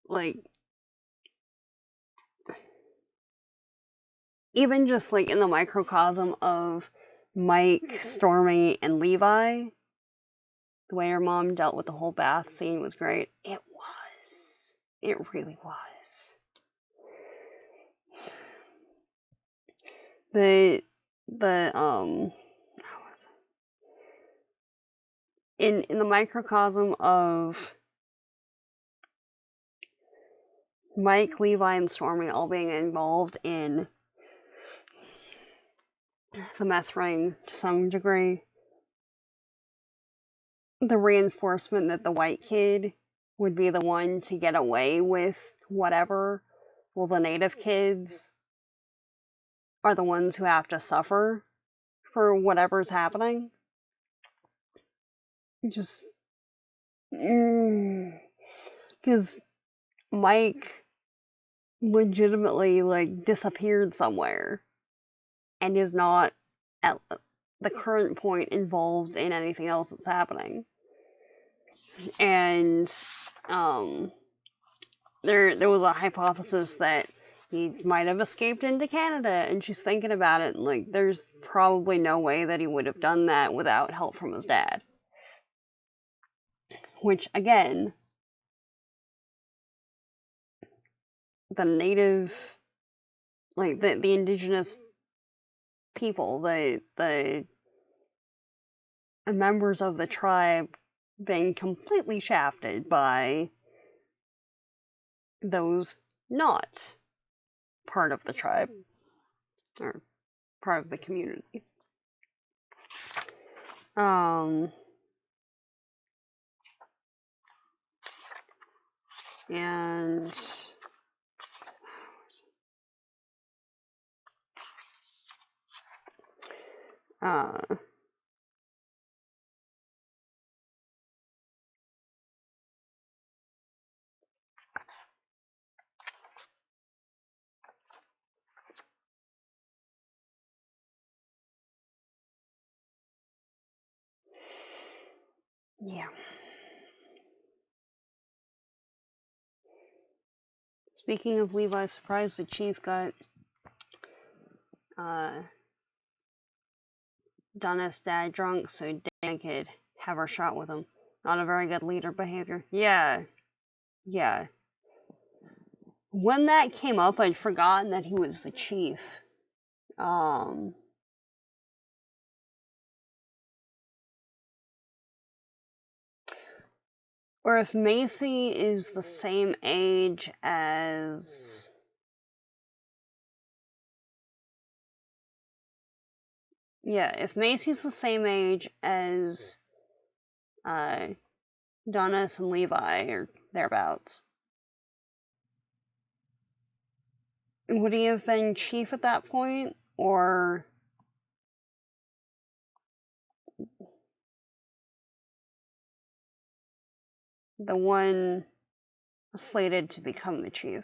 like, even just like in the microcosm of Mike, Stormy, and Levi, the way her mom dealt with the whole bath scene was great. It was. It really was. How was it? In the microcosm of Mike, Levi, and Stormy all being involved in the meth ring to some degree, the reinforcement that the white kid would be the one to get away with whatever, while the native kids are the ones who have to suffer for whatever's happening. Just because Mike legitimately, like, disappeared somewhere and is not at the current point involved in anything else that's happening. And there was a hypothesis that he might have escaped into Canada, and she's thinking about it, and, like, there's probably no way that he would have done that without help from his dad. Which, again, the native like the indigenous people, the members of the tribe being completely shafted by those not part of the tribe or part of the community. And yeah. Speaking of Levi, surprised the chief got Donna's dad drunk so Dan could have her shot with him. Not a very good leader behavior. Yeah. When that came up, I'd forgotten that he was the chief. Or if Macy is the same age as... Yeah, if Macy's the same age as Donis and Levi, or thereabouts, would he have been chief at that point? Or the one slated to become the chief?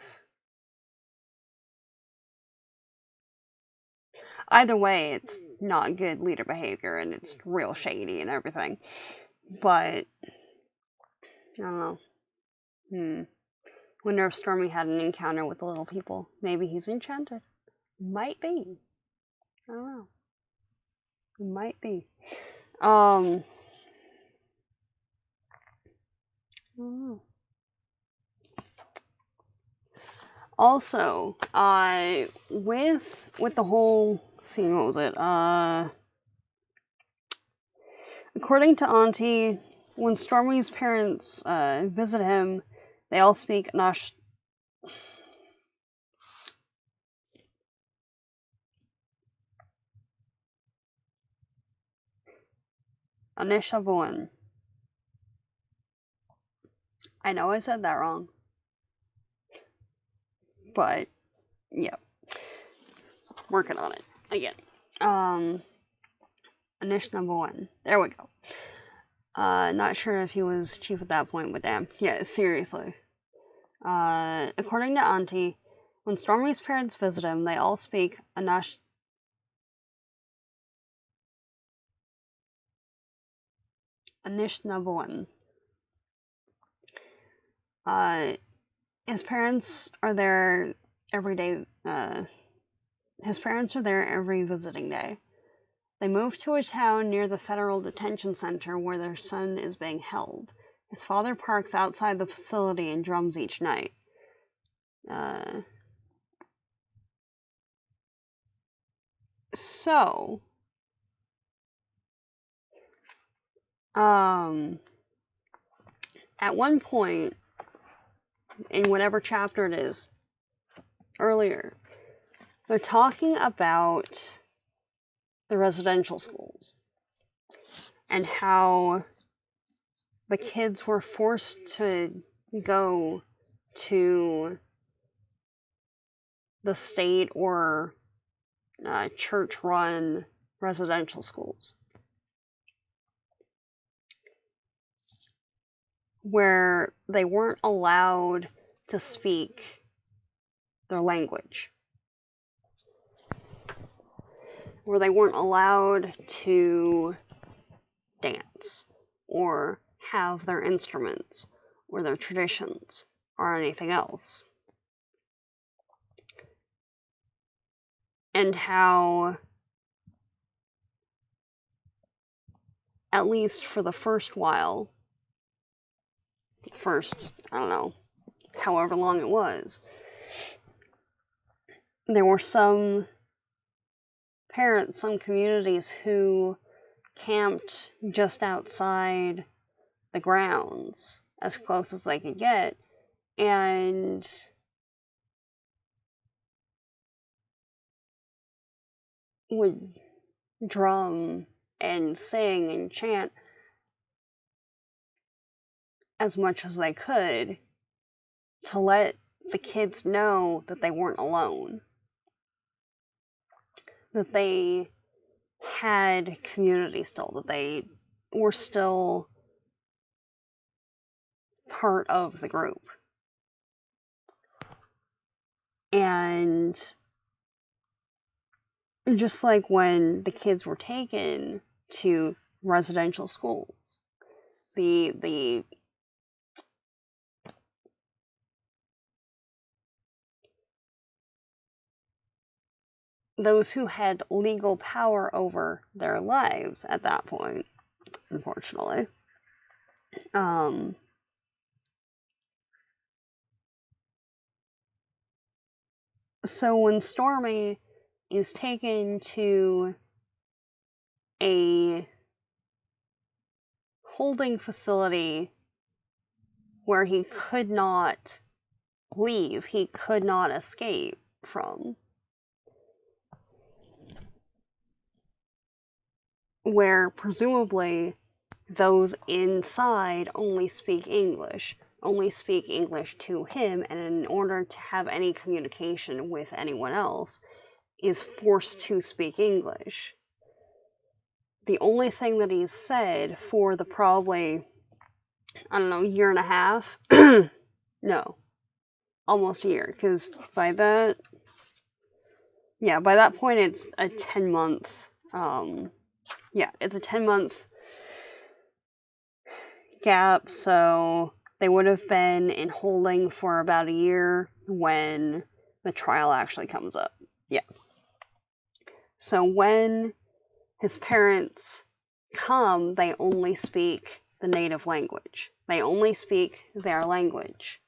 Either way, it's not good leader behavior, and it's real shady and everything. But, I don't know. Wonder if Stormy had an encounter with the little people. Maybe he's enchanted. Might be. I don't know. Might be. I don't know. Also, with the whole scene, what was it? According to Auntie, when Stormy's parents visit him, they all speak Anishinaabe. I know I said that wrong, but yeah, working on it again. Anishinaabe. There we go. Not sure if he was chief at that point, but damn. Yeah, seriously. According to Auntie, when Stormy's parents visit him, they all speak Anishinaabe. His parents are there every day. His parents are there every visiting day. They move to a town near the federal detention center where their son is being held. His father parks outside the facility and drums each night. So, at one point, in whatever chapter it is, earlier, they're talking about the residential schools and how the kids were forced to go to the state or church-run residential schools where they weren't allowed to speak their language, where they weren't allowed to dance or have their instruments or their traditions or anything else. And how, at least for the first while, I don't know, however long it was, there were some parents, some communities who camped just outside the grounds as close as they could get, and would drum and sing and chant as much as they could to let the kids know that they weren't alone, that they had community still, that they were still part of the group. And just like when the kids were taken to residential schools, the those who had legal power over their lives at that point, unfortunately, so when Stormy is taken to a holding facility where he could not leave, he could not escape from, where presumably those inside only speak English to him, and in order to have any communication with anyone else, is forced to speak English. The only thing that he's said for the probably, I don't know, year and a half, no, almost a year, because by that point it's a 10-month, it's a 10-month gap, so they would have been in holding for about a year when the trial actually comes up. Yeah. So when his parents come, they only speak the native language. They only speak their language.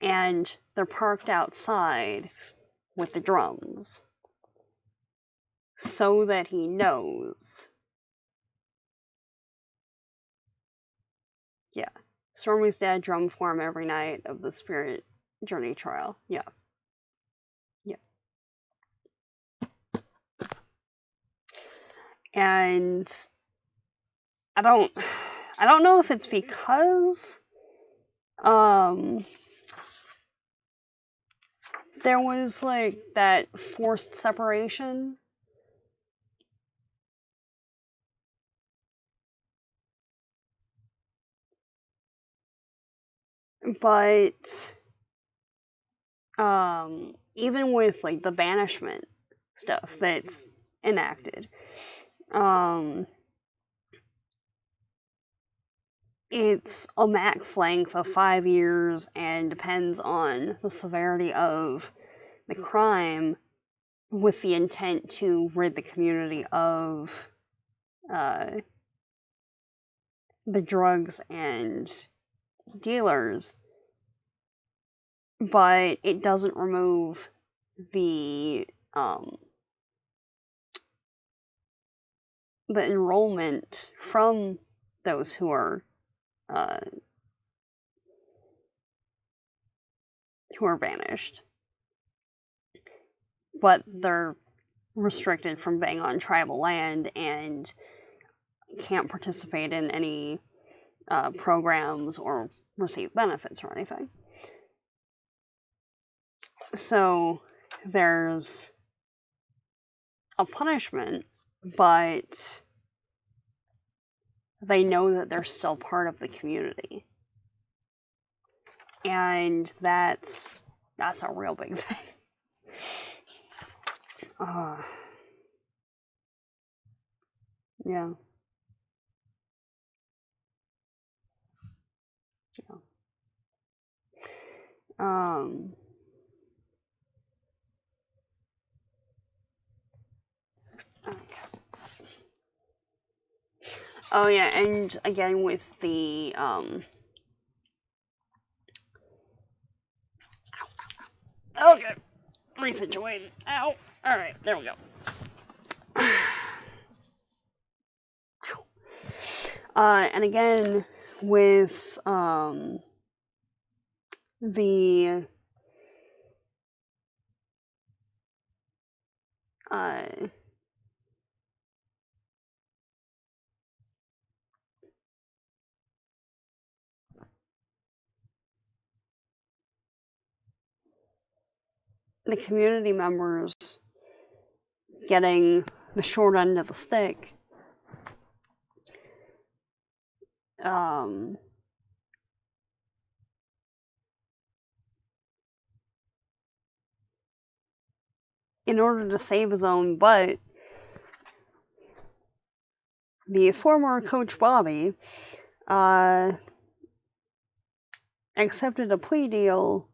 And they're parked outside with the drums so that he knows. Yeah. Stormy's dad drummed for him every night of the Spirit Journey trial. Yeah. Yeah. And I don't know if it's because there was like that forced separation, but even with like the banishment stuff that's enacted, it's a max length of 5 years and depends on the severity of the crime, with the intent to rid the community of the drugs and dealers, but it doesn't remove the enrollment from those who are banished, but they're restricted from being on tribal land and can't participate in any programs or receive benefits or anything. So there's a punishment, but they know that they're still part of the community. And that's a real big thing. Yeah. Okay. Oh yeah, and again with the Okay. Resituated. Ow. Alright, there we go. And again, with, the, the community members getting the short end of the stick, in order to save his own butt, the former Coach Bobby accepted a plea deal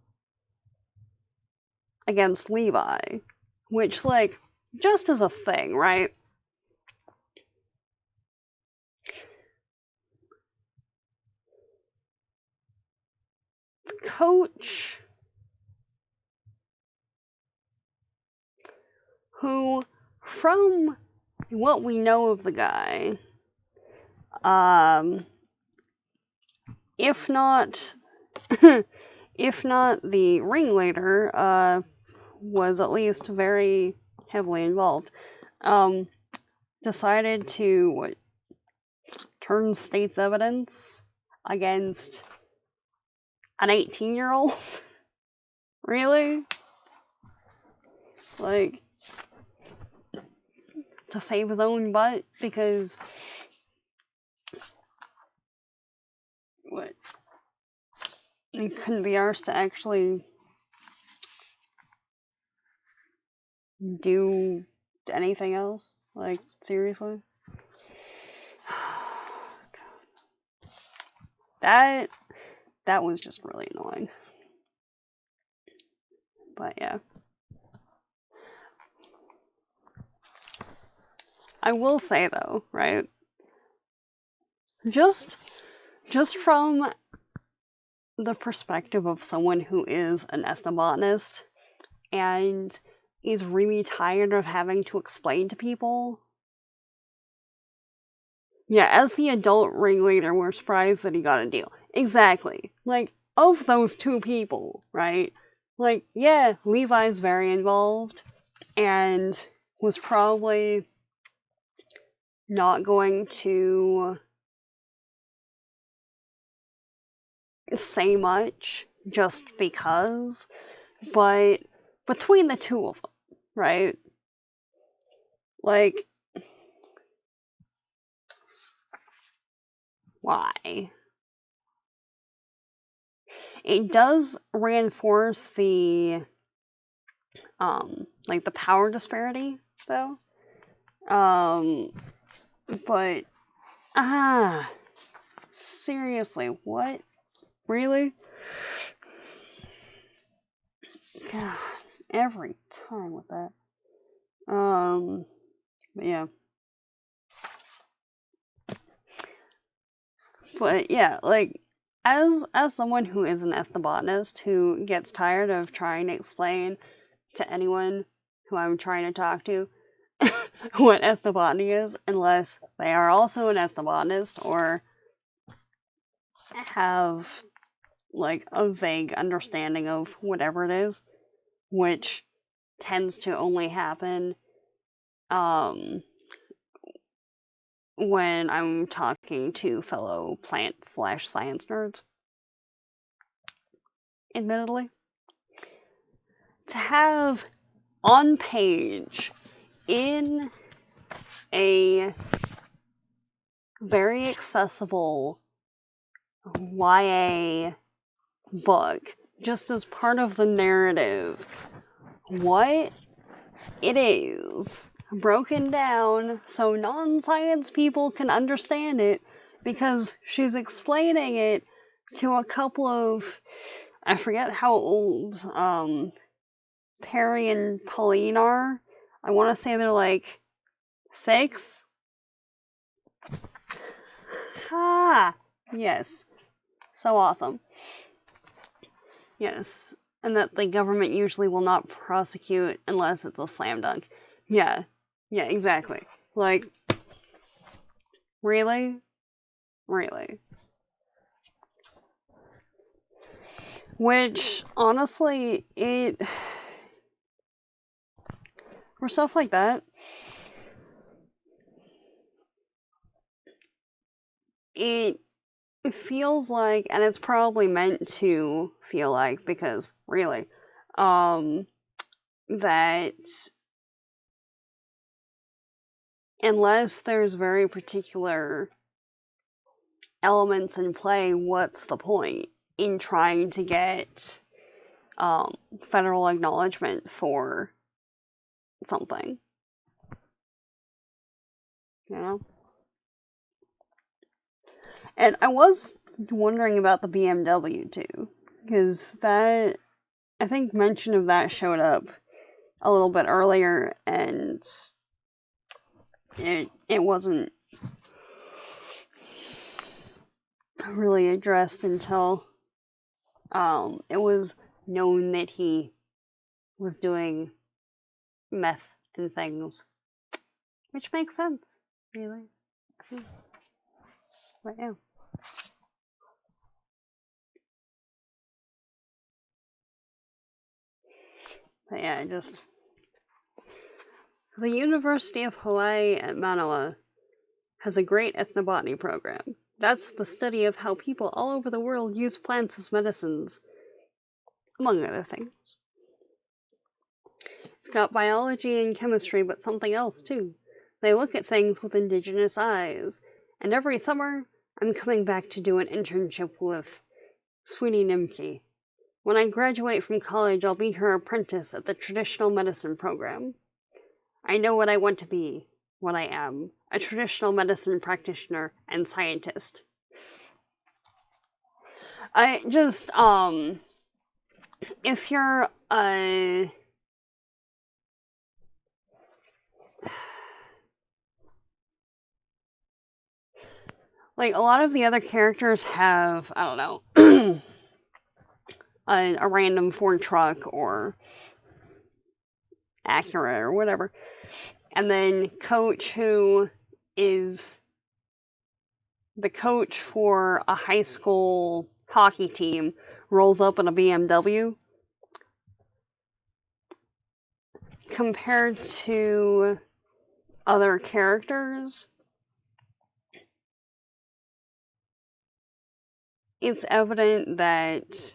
against Levi, which, like, just as a thing, right? Coach, who, from what we know of the guy, if not if not the ringleader, was at least very heavily involved, decided to turn state's evidence against an 18-year-old? Really? Like, to save his own butt? Because, what? He couldn't be arsed to actually do anything else? Like, seriously? That was just really annoying. But yeah. I will say though, right? Just from the perspective of someone who is an ethnobotanist and is really tired of having to explain to people. Yeah, as the adult ringleader, we're surprised that he got a deal. Exactly. Like, of those two people, right? Like, yeah, Levi's very involved and was probably not going to say much just because, but between the two of them, right? Like, why? It does reinforce the, like, the power disparity, though. But, seriously, what? Really? God, every time with that. Yeah. But, yeah, like, as someone who is an ethnobotanist who gets tired of trying to explain to anyone who I'm trying to talk to what ethnobotany is, unless they are also an ethnobotanist or have, like, a vague understanding of whatever it is, which tends to only happen when I'm talking to fellow plant/science nerds, admittedly. To have on page in a very accessible YA book, just as part of the narrative, what it is, broken down so non-science people can understand it, because she's explaining it to a couple of, I forget how old Perry and Pauline are. I want to say they're like 6. Yes. So awesome. Yes. And that the government usually will not prosecute unless it's a slam dunk. Yeah. Yeah, exactly. Like, really? Really? Which, honestly, for stuff like that, it feels like, and it's probably meant to feel like, because, really, that unless there's very particular elements in play, what's the point in trying to get federal acknowledgement for something? You know? And I was wondering about the BMW too, because that, I think mention of that showed up a little bit earlier, and it wasn't really addressed until it was known that he was doing meth and things, which makes sense, really. But yeah. But yeah, just the University of Hawaii at Manoa has a great ethnobotany program. That's the study of how people all over the world use plants as medicines, among other things. It's got biology and chemistry, but something else too. They look at things with indigenous eyes. And every summer, I'm coming back to do an internship with Sweetie Nimke. When I graduate from college, I'll be her apprentice at the traditional medicine program. I know what I want to be, what I am, a traditional medicine practitioner and scientist. I just, if you're like, a lot of the other characters have, I don't know, a random Ford truck or Acura or whatever. And then Coach, who is the coach for a high school hockey team, rolls up in a BMW. Compared to other characters, it's evident that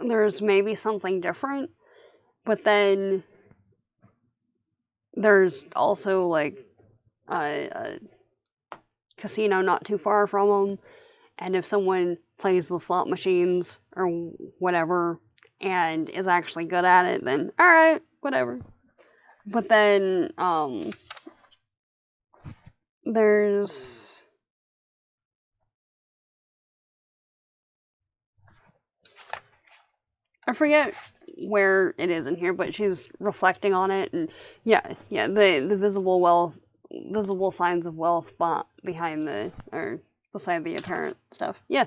there's maybe something different, but then there's also like a casino not too far from them, and if someone plays the slot machines or whatever and is actually good at it, then alright, whatever. But then there's I forget where it is in here, but she's reflecting on it, and yeah, the visible signs of wealth behind or beside the apparent stuff. Yeah,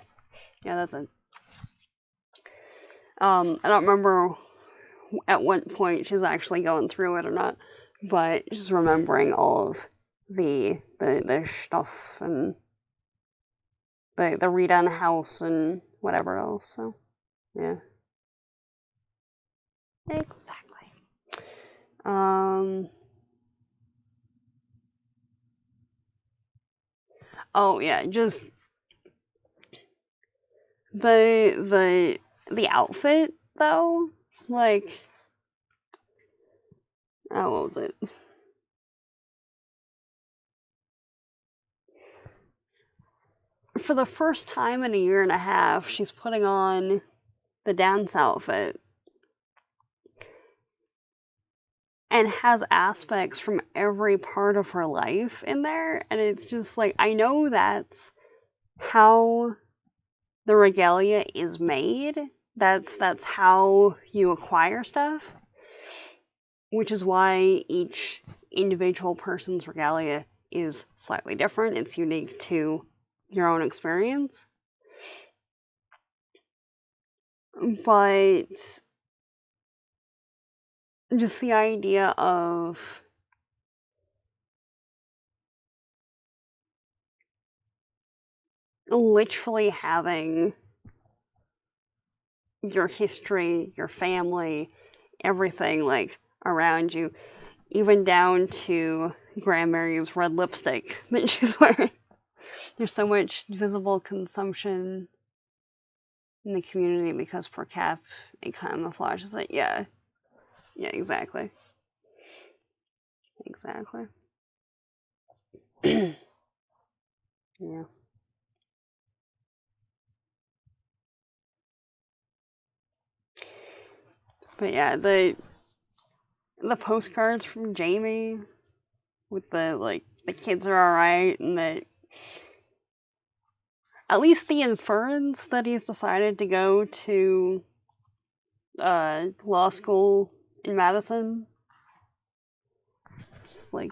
that's it. I don't remember at what point she's actually going through it or not, but just remembering all of the stuff and the redone house and whatever else. So yeah. Exactly. Oh yeah, just the outfit though, like, oh, what was it? For the first time in a year and a half, she's putting on the dance outfit and has aspects from every part of her life in there, and it's just like, I know that's how the regalia is made. That's how you acquire stuff, which is why each individual person's regalia is slightly different. It's unique to your own experience. but just the idea of literally having your history, your family, everything like around you, even down to Grandmary's red lipstick that she's wearing. There's so much visible consumption in the community because per cap it camouflages it. Yeah. Yeah, exactly. Exactly. Yeah. But yeah, the postcards from Jamie with the kids are alright and that at least the inference that he's decided to go to law school in Madison. Just like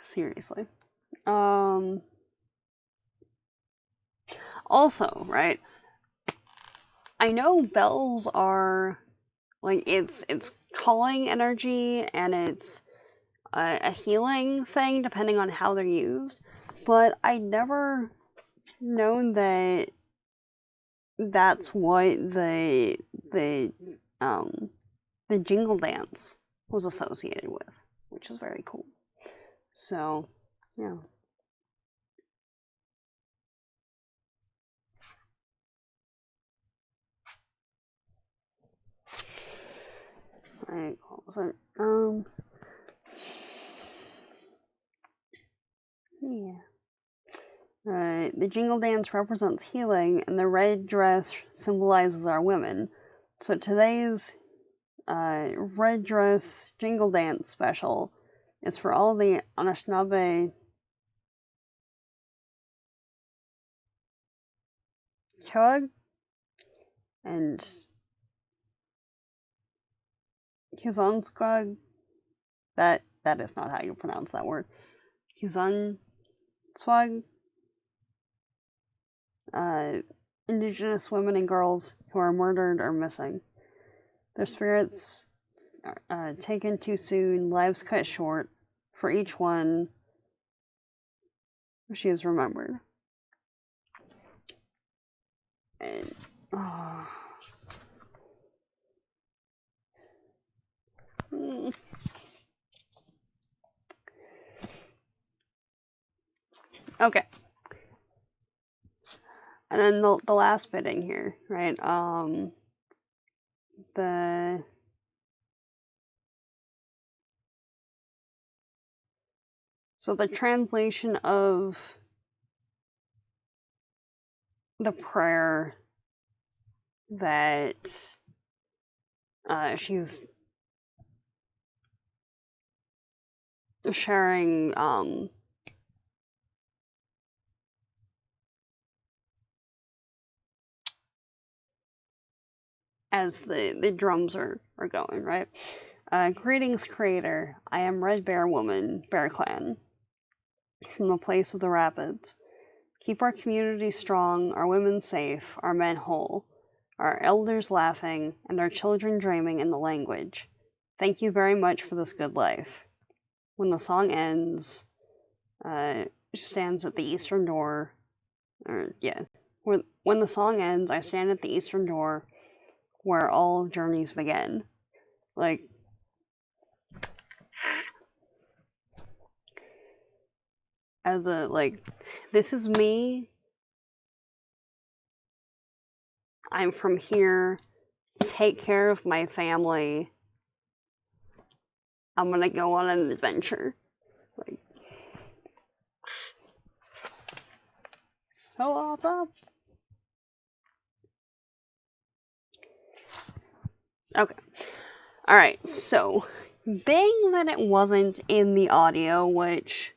seriously. Also, right? I know bells are like it's calling energy and it's a healing thing depending on how they're used, but I never known that that's what um the jingle dance was associated with, which is very cool. So, yeah. Like, what was it? Yeah. The jingle dance represents healing, and the red dress symbolizes our women. So today's red dress jingle dance special is for all the Anishinaabe Chug and Kizanskog. That is not how you pronounce that word. Kizanswag. Uh, indigenous women and girls who are murdered or missing. Their spirits taken too soon, lives cut short. For each one, she is remembered. And oh. Okay. And then the last bit in here, right? The So the translation of the prayer that she's sharing as the drums are going, right? Greetings, Creator. I am Red Bear Woman, Bear Clan, from the place of the rapids. Keep our community strong, our women safe, our men whole, our elders laughing, and our children dreaming in the language. Thank you very much for this good life. When the song ends, stands at the eastern door. Or, yeah. When the song ends, I stand at the eastern door where all journeys begin. Like, as a, like, this is me. I'm from here. Take care of my family. I'm gonna go on an adventure. Like, so awesome. Okay. Alright, so, being that it wasn't in the audio, which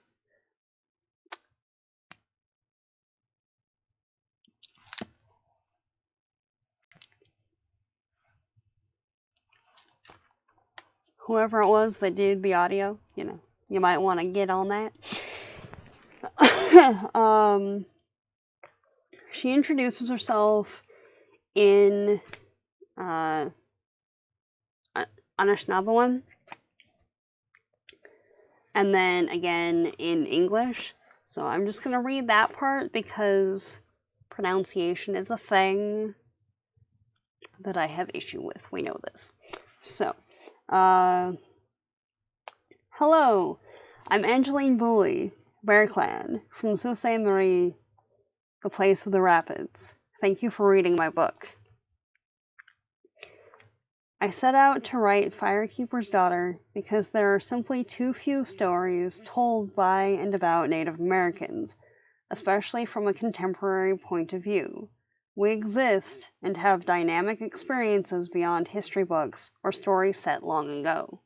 whoever it was that did the audio, you might want to get on that. She introduces herself in Anishinaabe, and then again in English. So I'm just gonna read that part because pronunciation is a thing that I have issue with. We know this. So, hello, I'm Angeline Boulley, Bear Clan, from Sault Ste. Marie, the place with the rapids. Thank you for reading my book. I set out to write Firekeeper's Daughter because there are simply too few stories told by and about Native Americans, especially from a contemporary point of view. We exist and have dynamic experiences beyond history books or stories set long ago.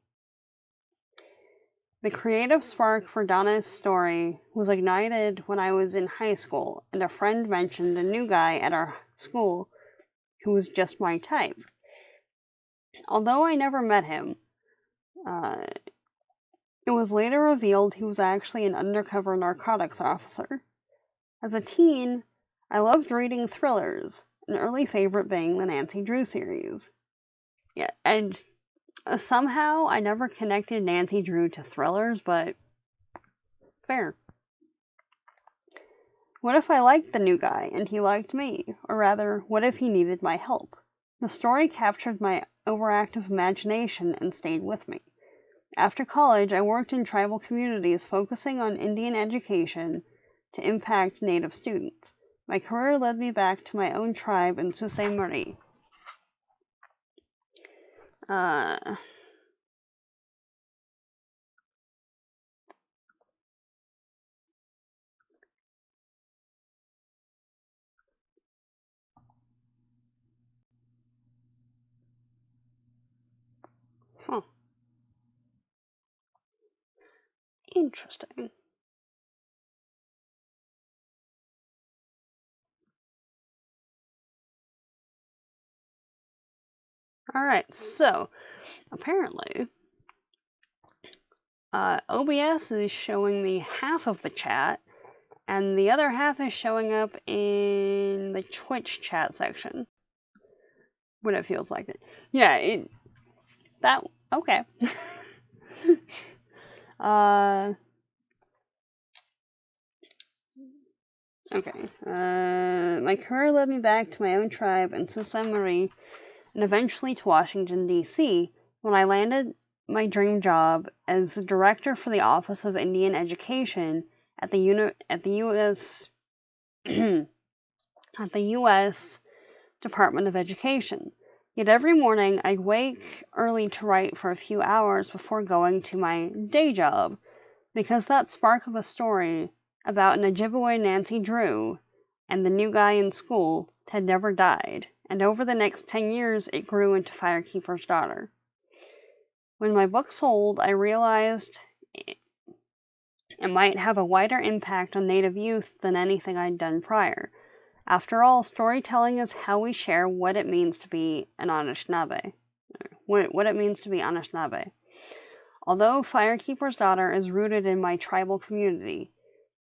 The creative spark for Donna's story was ignited when I was in high school and a friend mentioned a new guy at our school who was just my type. Although I never met him, it was later revealed he was actually an undercover narcotics officer. As a teen, I loved reading thrillers, an early favorite being the Nancy Drew series. Yeah, and somehow I never connected Nancy Drew to thrillers, but fair. What if I liked the new guy and he liked me? Or rather, what if he needed my help? The story captured my overactive imagination and stayed with me. After college, I worked in tribal communities focusing on Indian education to impact Native students. My career led me back to my own tribe in Sault Ste. Marie. Huh. Interesting. Alright, so apparently OBS is showing me half of the chat, and the other half is showing up in the Twitch chat section. When it feels like it. Yeah, okay. Okay. My career led me back to my own tribe in Sault Ste. Marie, and eventually to Washington, D.C., when I landed my dream job as the director for the Office of Indian Education at the U.S. at the U.S. Department of Education. Yet every morning I'd wake early to write for a few hours before going to my day job, because that spark of a story about an Ojibwe Nancy Drew and the new guy in school had never died, and over the next 10 years it grew into Firekeeper's Daughter. When my book sold, I realized it might have a wider impact on Native youth than anything I'd done prior. After all, storytelling is how we share what it means to be an Anishinaabe. What it means to be Anishinaabe. Although Firekeeper's Daughter is rooted in my tribal community,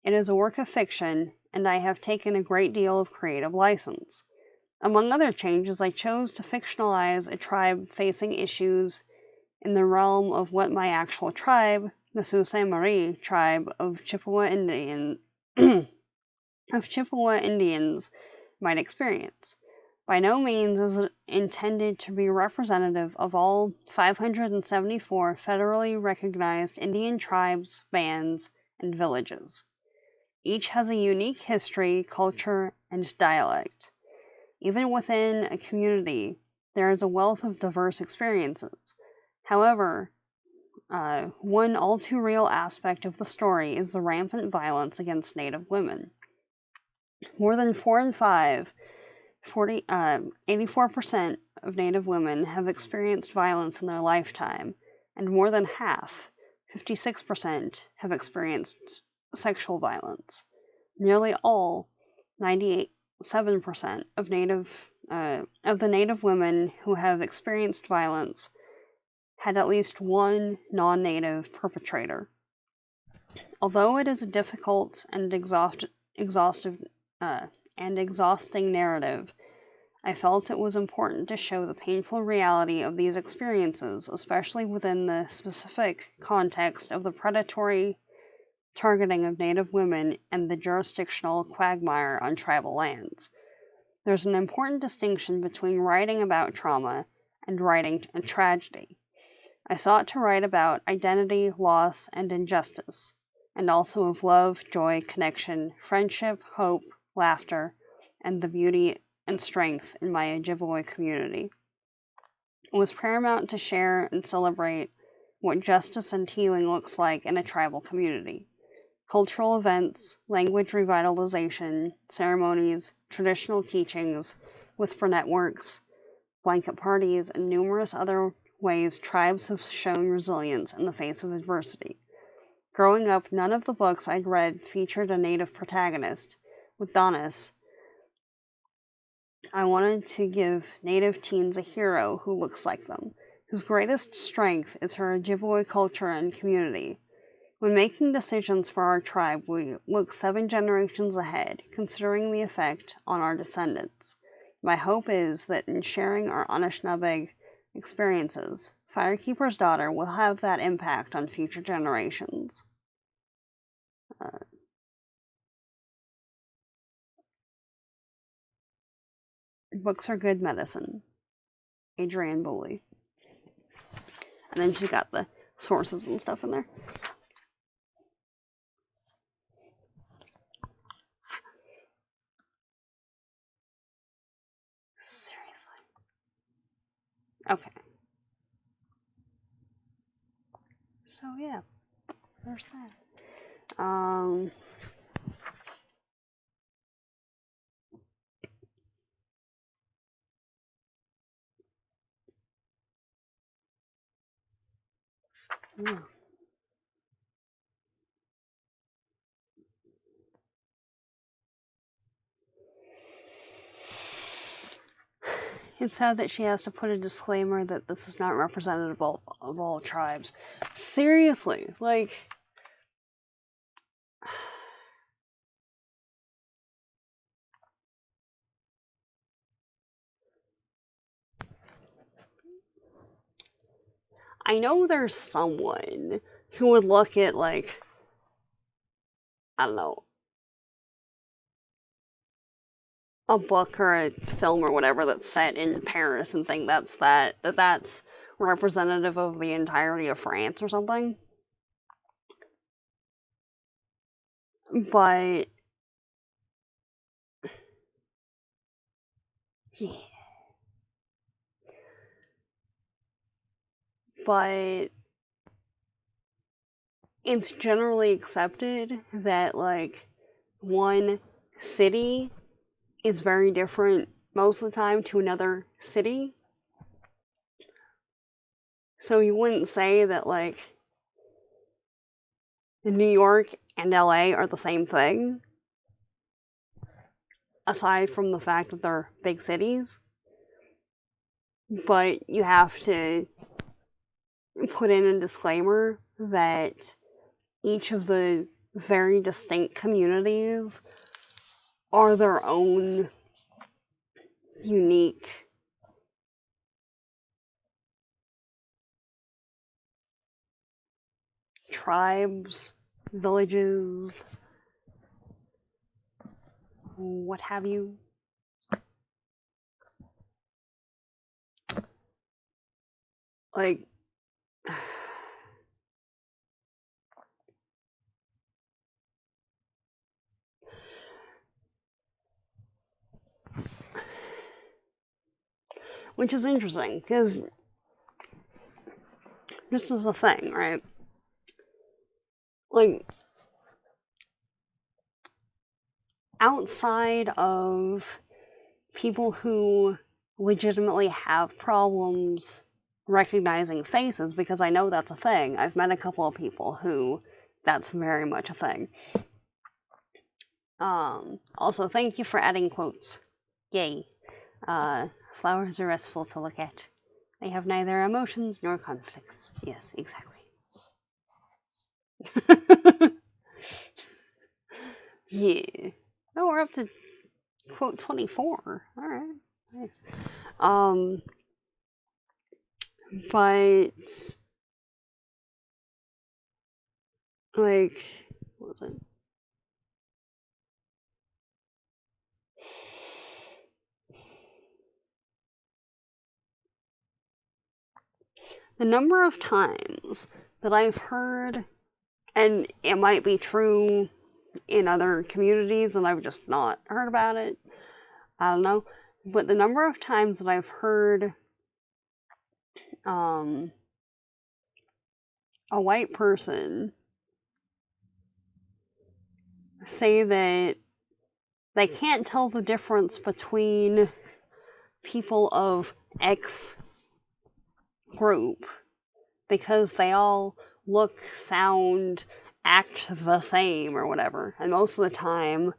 it is a work of fiction, and I have taken a great deal of creative license. Among other changes, I chose to fictionalize a tribe facing issues in the realm of what my actual tribe, the Sault Ste. Marie tribe of Chippewa Indians, might experience. By no means is it intended to be representative of all 574 federally recognized Indian tribes, bands, and villages. Each has a unique history, culture, and dialect. Even within a community, there is a wealth of diverse experiences. However, one all too real aspect of the story is the rampant violence against Native women. More than 4 in 5, 84% of Native women have experienced violence in their lifetime, and more than half, 56%, have experienced sexual violence. Nearly all, 97% of the Native women who have experienced violence had at least one non-Native perpetrator. Although it is a difficult and exhausting narrative, I felt it was important to show the painful reality of these experiences, especially within the specific context of the predatory targeting of Native women and the jurisdictional quagmire on tribal lands. There's an important distinction between writing about trauma and writing a tragedy. I sought to write about identity, loss, and injustice, and also of love, joy, connection, friendship, hope, laughter, and the beauty and strength in my Ojibwe community. It was paramount to share and celebrate what justice and healing looks like in a tribal community. Cultural events, language revitalization, ceremonies, traditional teachings, whisper networks, blanket parties, and numerous other ways tribes have shown resilience in the face of adversity. Growing up, none of the books I'd read featured a native protagonist. With Donis, I wanted to give native teens a hero who looks like them, whose greatest strength is her Ojibwe culture and community. When making decisions for our tribe, we look 7 generations ahead, considering the effect on our descendants. My hope is that in sharing our Anishinaabe experiences, Firekeeper's daughter will have that impact on future generations. Books are good medicine. Adrienne Boulley. And then she's got the sources and stuff in there. Seriously. Okay. So yeah, there's that. Yeah. It's sad that she has to put a disclaimer that this is not representative of all tribes. Seriously, like, I know there's someone who would look at, like, I don't know, a book or a film or whatever that's set in Paris and think that's representative of the entirety of France or something. But yeah. But it's generally accepted that, like, one city is very different most of the time to another city. So you wouldn't say that, like, New York and LA are the same thing, aside from the fact that they're big cities. But you have to put in a disclaimer that each of the very distinct communities are their own unique tribes, villages, what have you. Like, which is interesting, because this is the thing, right? Like, outside of people who legitimately have problems recognizing faces, because I know that's a thing. I've met a couple of people who that's very much a thing. Also, thank you for adding quotes. Yay. Flowers are restful to look at. They have neither emotions nor conflicts. Yes, exactly. Yeah. Oh, we're up to quote 24. Alright. Nice. Um, but, like, what was it? The number of times that I've heard, and it might be true in other communities and I've just not heard about it, I don't know, but the number of times that I've heard a white person say that they can't tell the difference between people of X group because they all look, sound, act the same or whatever. And most of the time,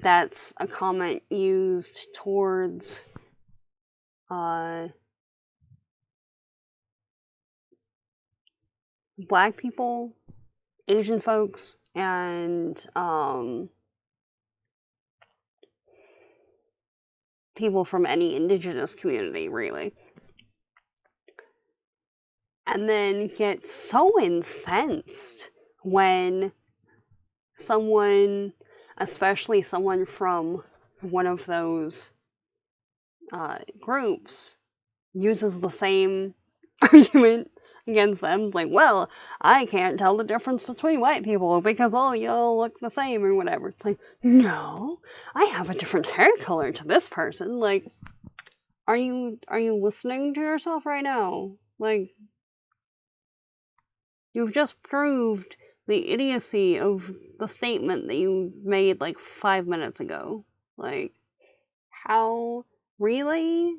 that's a comment used towards black people, Asian folks, and people from any indigenous community, really. And then get so incensed when someone, especially someone from one of those groups, uses the same argument against them. Like, well, I can't tell the difference between white people because all y'all look the same or whatever. It's like, no, I have a different hair color to this person. Like, are you listening to yourself right now? Like, you've just proved the idiocy of the statement that you made like 5 minutes ago. Like, how? Really?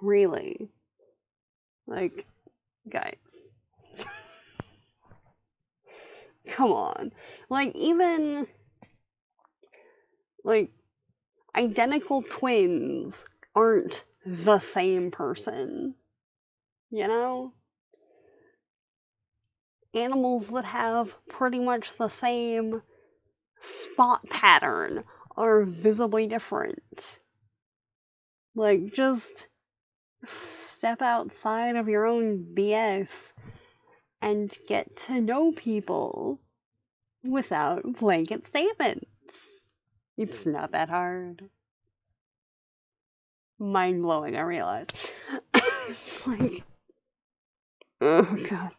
Really? Like, guys. Come on. Like, even, like, identical twins aren't the same person. You know? Animals that have pretty much the same spot pattern are visibly different. Like, just step outside of your own BS and get to know people without blanket statements. It's not that hard. Mind blowing, I realize. It's like, oh god.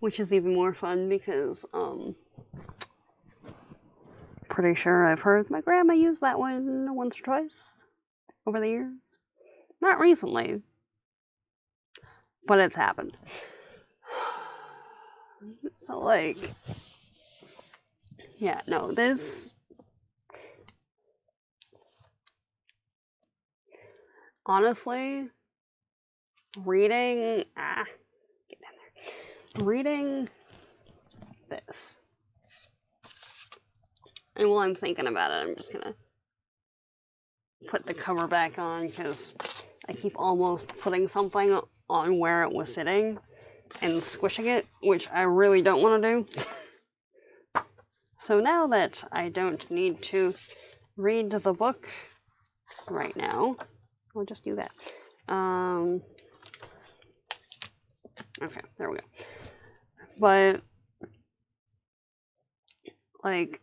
Which is even more fun because, pretty sure I've heard my grandma use that one once or twice over the years. Not recently, but it's happened. So, like, yeah, no, this, honestly, reading, get in there, reading this, and while I'm thinking about it, I'm just gonna put the cover back on, because I keep almost putting something on where it was sitting, and squishing it, which I really don't want to do. So now that I don't need to read the book right now, I'll just do that. Okay, there we go. But, like,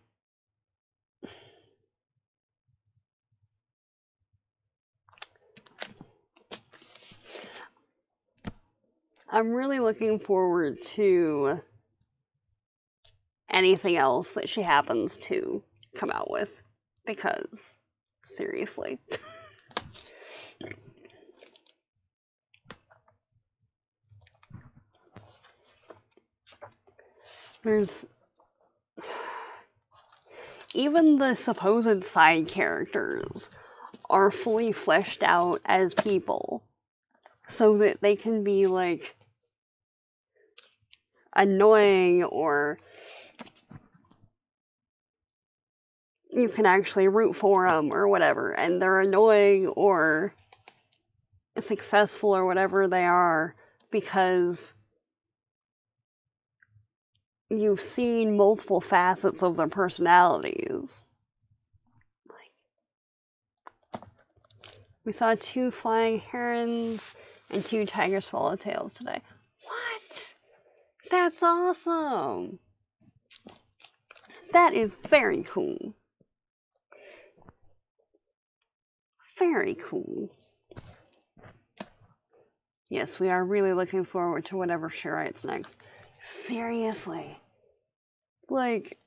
I'm really looking forward to anything else that she happens to come out with, because, seriously. There's even the supposed side characters are fully fleshed out as people, so that they can be, like, annoying, or you can actually root for them or whatever, and they're annoying or successful or whatever they are because you've seen multiple facets of their personalities. We saw 2 flying herons and 2 tiger swallowtails today. What? That's awesome! That is very cool. Very cool. Yes, we are really looking forward to whatever she writes next. Seriously. Like,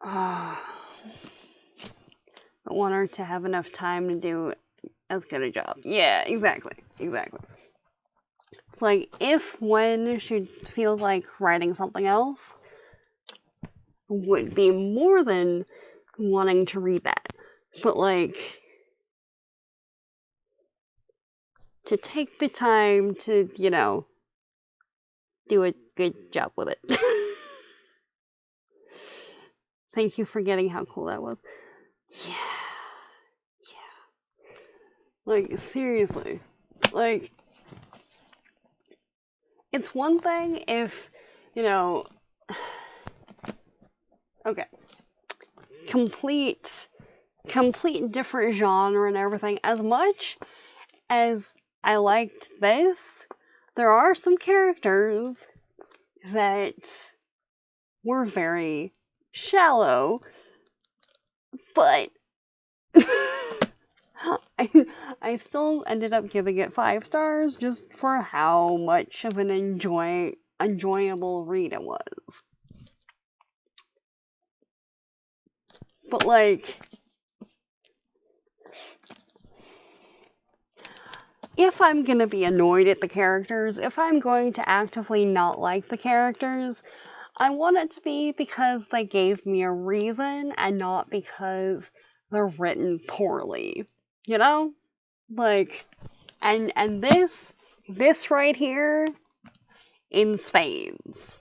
I want her to have enough time to do as good a job. Yeah, exactly. It's like, when she feels like writing something else, would be more than wanting to read that. But, like, to take the time to, do a good job with it. Thank you for getting how cool that was. Yeah. Like, seriously. Like, it's one thing if, okay, complete different genre and everything. As much as I liked this, there are some characters that were very shallow, but I still ended up giving it 5 stars just for how much of an enjoyable read it was. But, like, if I'm gonna be annoyed at the characters, if I'm going to actively not like the characters, I want it to be because they gave me a reason and not because they're written poorly. You know? Like, and this right here, in spades.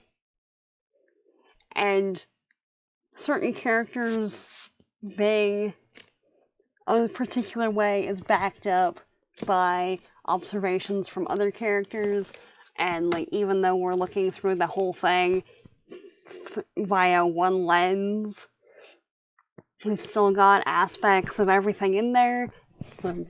And certain characters being a particular way is backed up by observations from other characters, and, like, even though we're looking through the whole thing via one lens, we've still got aspects of everything in there. It's amazing.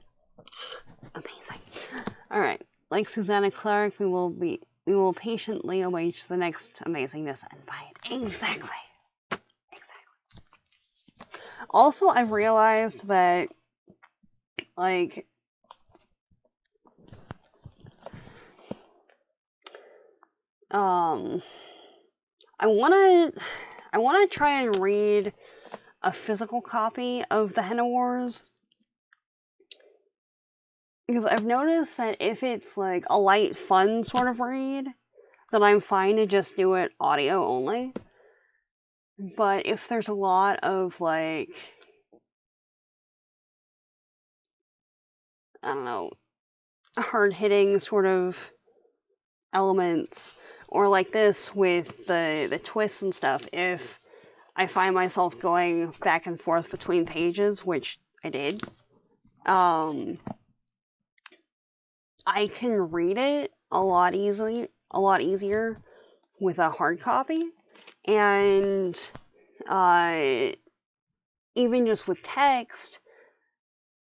Alright, like Susanna Clark, we will patiently await the next amazingness and buy it. Exactly. Also, I've realized that, like, I wanna try and read a physical copy of the Henna Wars, because I've noticed that if it's like a light, fun sort of read, then I'm fine to just do it audio only. But if there's a lot of, like, I don't know, hard-hitting sort of elements, or like this with the twists and stuff, if I find myself going back and forth between pages, which I did, I can read it a lot easier with a hard copy, and even just with text,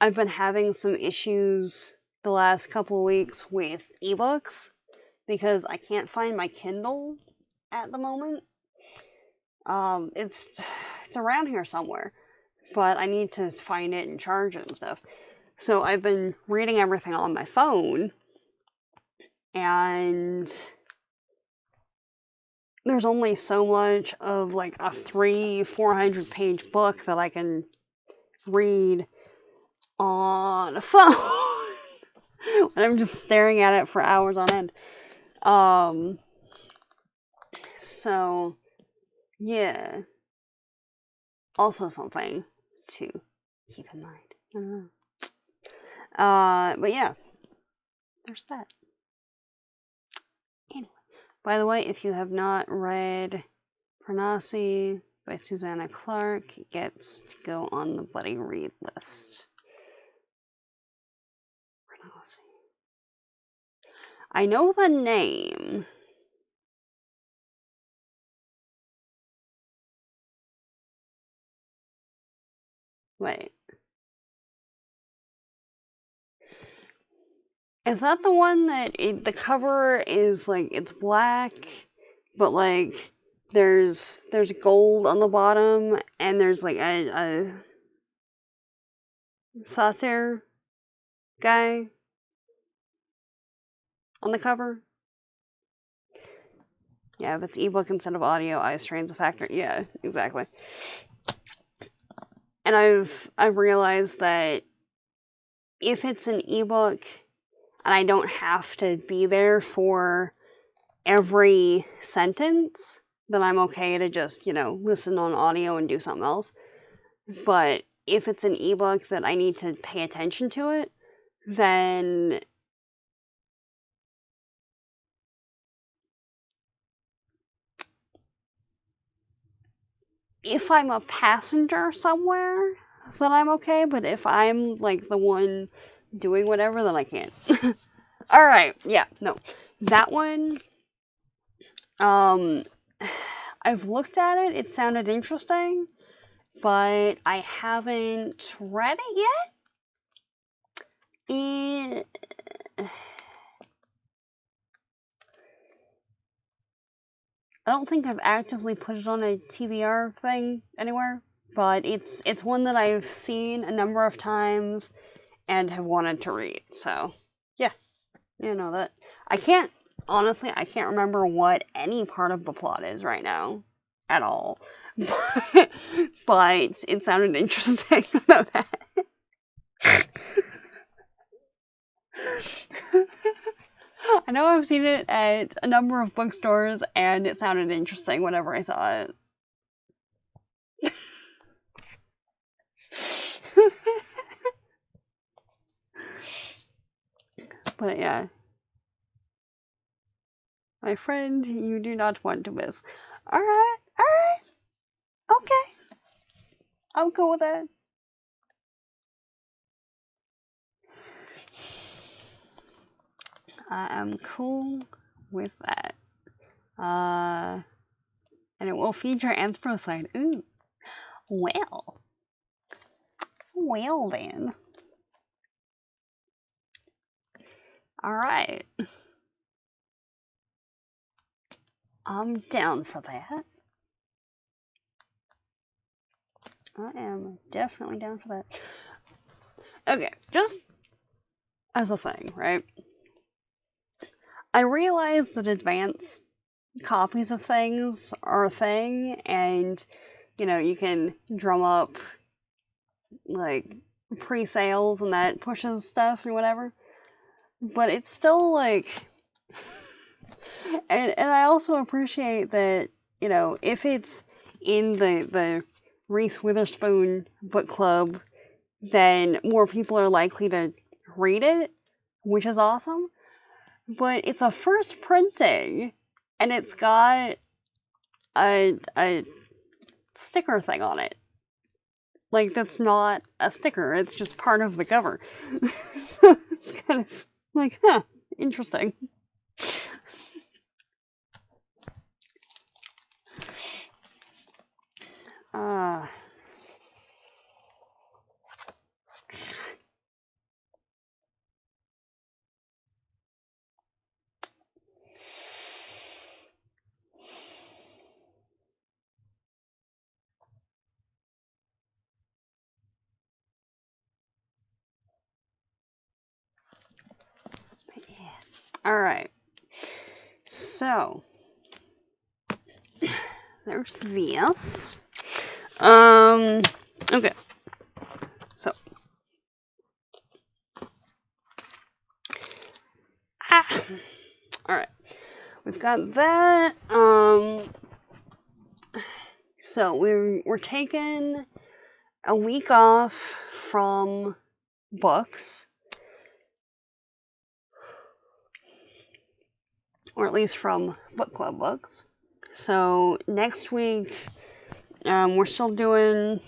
I've been having some issues the last couple of weeks with ebooks because I can't find my Kindle at the moment. It's around here somewhere, but I need to find it and charge it and stuff. So I've been reading everything on my phone, and there's only so much of, like, a 400 page book that I can read on a phone when I'm just staring at it for hours on end. So, yeah. Also something to keep in mind. I don't know. But yeah, there's that. Anyway, by the way, if you have not read Pranasi by Susanna Clark, it gets to go on the buddy read list. Pranasi. I know the name. Wait. Is that the one that the cover is like it's black, but like there's gold on the bottom and there's like a satyr guy on the cover? Yeah, if it's ebook instead of audio, eye strain's a factor. Yeah, exactly. And I've realized that if it's an ebook and I don't have to be there for every sentence, then I'm okay to just, listen on audio and do something else. But if it's an ebook that I need to pay attention to it, then if I'm a passenger somewhere, then I'm okay. But if I'm like the one doing whatever, then I can't. Alright, yeah, no. That one, I've looked at it, it sounded interesting, but I haven't read it yet. I don't think I've actively put it on a TBR thing anywhere, but it's one that I've seen a number of times and have wanted to read. So, yeah, that I can't remember what any part of the plot is right now at all, but it sounded interesting. I know that. I know I've seen it at a number of bookstores, and it sounded interesting whenever I saw it. But yeah. My friend, you do not want to miss. Alright. Okay. I'll go with that. I am cool with that. And it will feature Anthrocide. Ooh. Well then. Alright. I'm down for that. I am definitely down for that. Okay, just as a thing, right? I realize that advanced copies of things are a thing, and, you can drum up, like, pre-sales and that pushes stuff and whatever. But it's still, like... and I also appreciate that, if it's in the Reese Witherspoon book club, then more people are likely to read it, which is awesome. But it's a first printing, and it's got a sticker thing on it. Like, that's not a sticker, it's just part of the cover. So it's kind of like, interesting. Alright. So, there's this. Okay. So. Alright. We've got that. So we're taking a week off from books, or at least from book club books. So next week, we're still doing.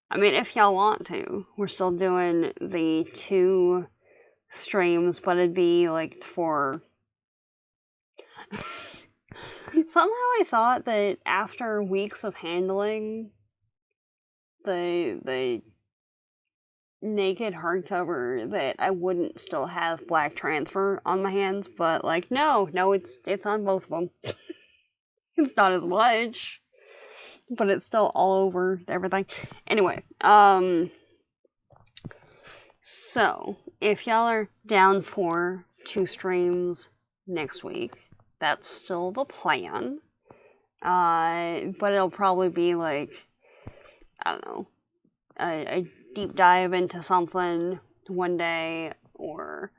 I mean, if y'all want to, we're still doing the 2 streams, but it'd be like for. Somehow I thought that after weeks of handling the naked hardcover that I wouldn't still have black transfer on my hands, but like no, it's on both of them. It's not as much, but it's still all over everything. Anyway, so if y'all are down for 2 streams next week, that's still the plan. But it'll probably be like, I don't know, a deep dive into something one day, or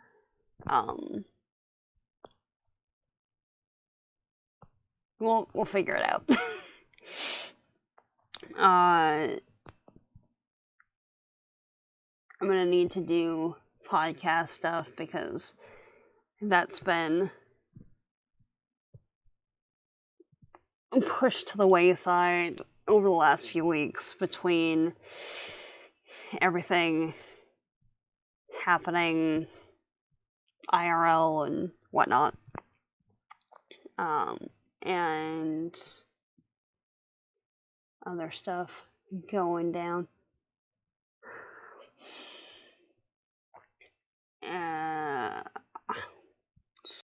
we'll figure it out. I'm gonna need to do podcast stuff because that's been pushed to the wayside over the last few weeks between everything happening IRL and whatnot. And other stuff going down.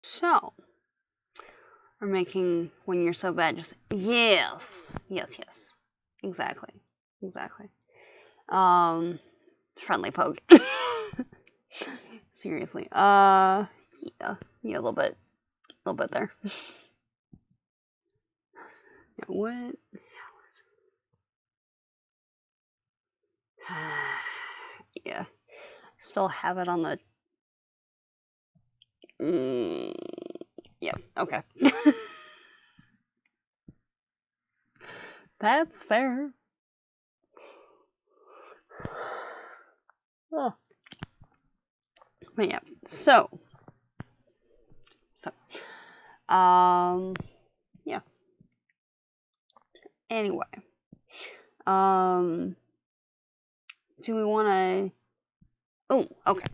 So, we're making When You're So Bad just yes. Exactly. Friendly poke. Seriously. Yeah, a little bit there. What? Yeah. Still have it on the. Yeah, okay. That's fair. Oh. But yeah, so. Yeah. Anyway. Do we want to. Oh, okay.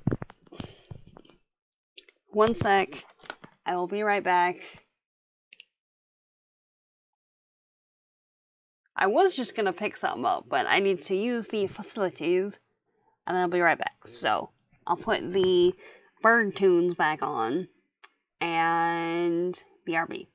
One sec. I will be right back. I was just gonna pick something up, but I need to use the facilities, and I'll be right back. So, I'll put the bird tunes back on, and BRB.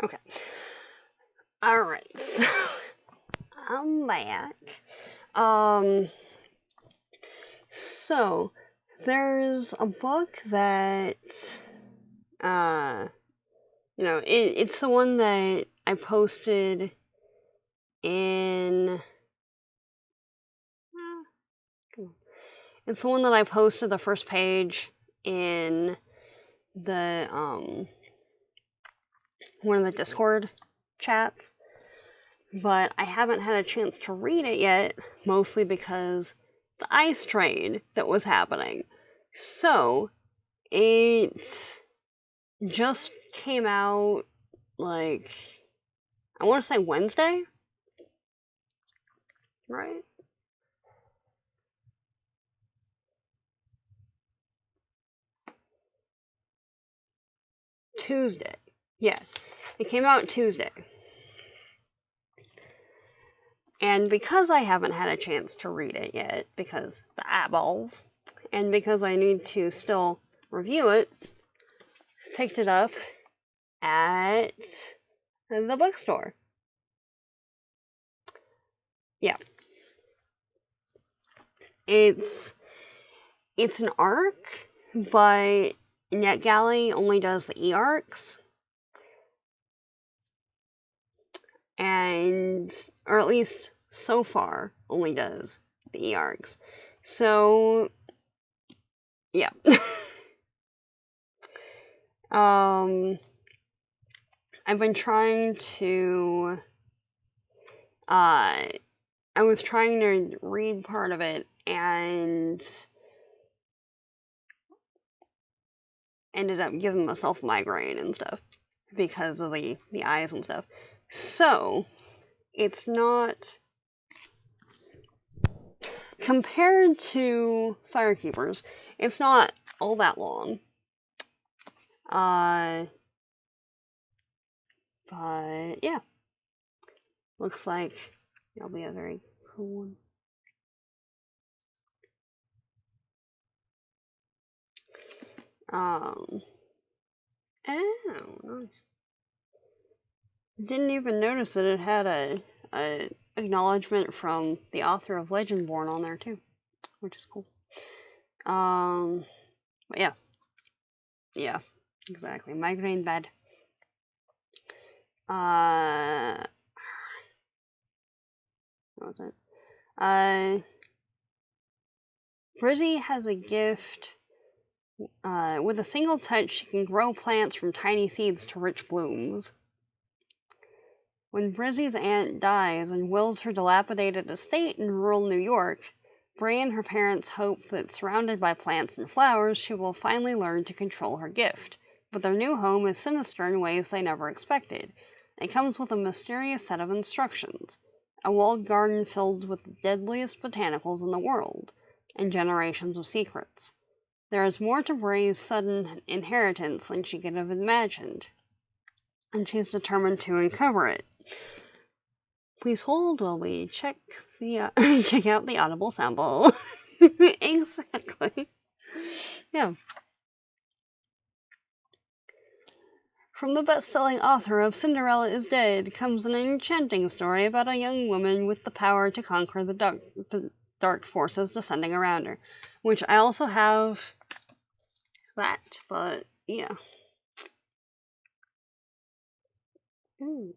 Okay. Alright, so I'm back. Um, so there's a book that, it's the one that I posted in. It's the one that I posted the first page in the one of the Discord chats, but I haven't had a chance to read it yet, mostly because the ice trade that was happening. So it just came out, like, I want to say Wednesday, right? Tuesday. Yeah, it came out Tuesday. And because I haven't had a chance to read it yet, because the eyeballs, and because I need to still review it, picked it up at the bookstore. Yeah. It's an arc, but NetGalley only does the e-arcs. And, or at least so far, only does the e-arcs. So, yeah. I've been trying to, I was trying to read part of it and ended up giving myself migraine and stuff because of the eyes and stuff. So, it's not, compared to Firekeepers, it's not all that long. But yeah, looks like it'll be a very cool one. Oh, nice. Didn't even notice that it had a acknowledgement from the author of Legendborn on there too, which is cool. But yeah, exactly. Migraine bad. What was it? Brizzy has a gift. With a single touch, she can grow plants from tiny seeds to rich blooms. When Brizzy's aunt dies and wills her dilapidated estate in rural New York, Bray and her parents hope that, surrounded by plants and flowers, she will finally learn to control her gift. But their new home is sinister in ways they never expected. It comes with a mysterious set of instructions. A walled garden filled with the deadliest botanicals in the world, and generations of secrets. There is more to Bray's sudden inheritance than she could have imagined, and she's determined to uncover it. Please hold while we check out the Audible sample. Exactly. Yeah. From the best-selling author of Cinderella is Dead comes an enchanting story about a young woman with the power to conquer the dark forces descending around her, which I also have that, but yeah. Ooh.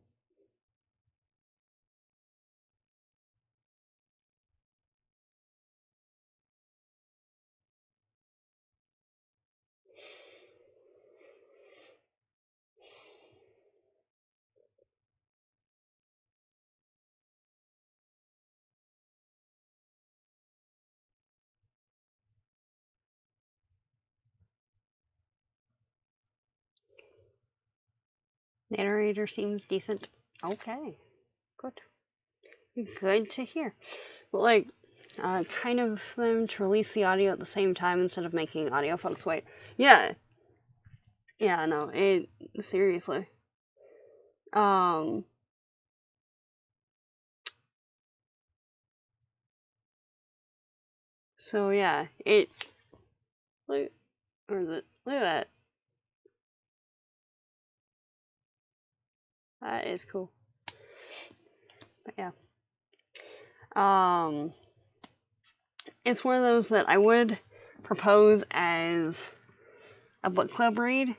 Narrator seems decent. Okay, good. Good to hear. But like, kind of them to release the audio at the same time instead of making audio folks wait. Yeah, yeah, no, it seriously. Um, so yeah, look, look at that. That is cool. But yeah. It's one of those that I would propose as a book club read,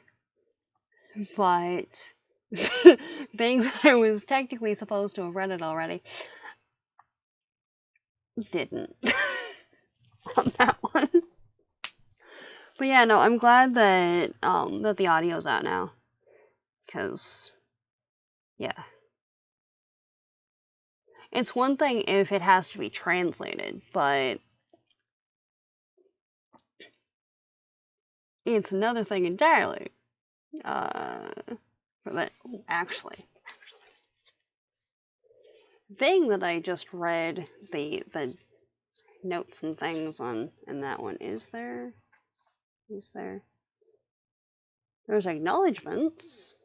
but being that I was technically supposed to have read it already, didn't on that one. But yeah, no, I'm glad that that the audio's out now, because yeah, it's one thing if it has to be translated, but it's another thing entirely. For that, actually, being that I just read the notes and things on in that one, is there? There's acknowledgements.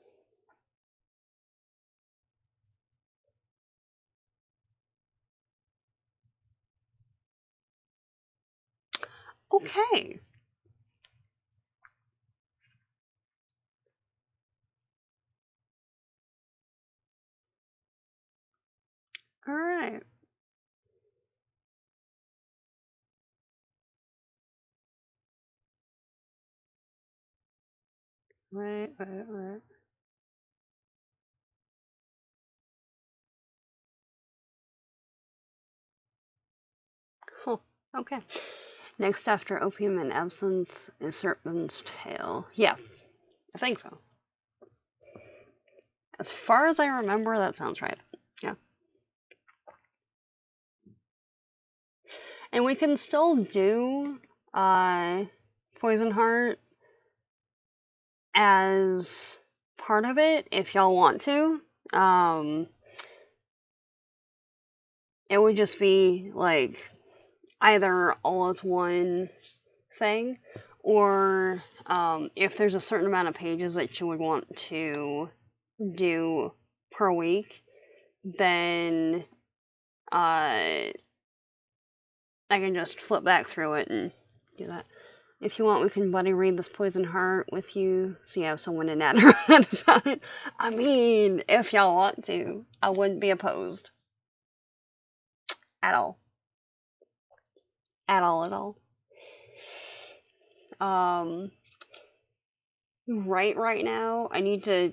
Okay. All right. Right. Huh. Okay. Next after opium and absinthe is Serpent's Tail. Yeah, I think so. As far as I remember, that sounds right. Yeah. And we can still do Poison Heart as part of it if y'all want to. It would just be like either all as one thing, or if there's a certain amount of pages that you would want to do per week, then I can just flip back through it and do that. If you want, we can buddy read this Poison Heart with you, so you have someone to natter about it. I mean, if y'all want to, I wouldn't be opposed. At all. At all. Right now, I need to...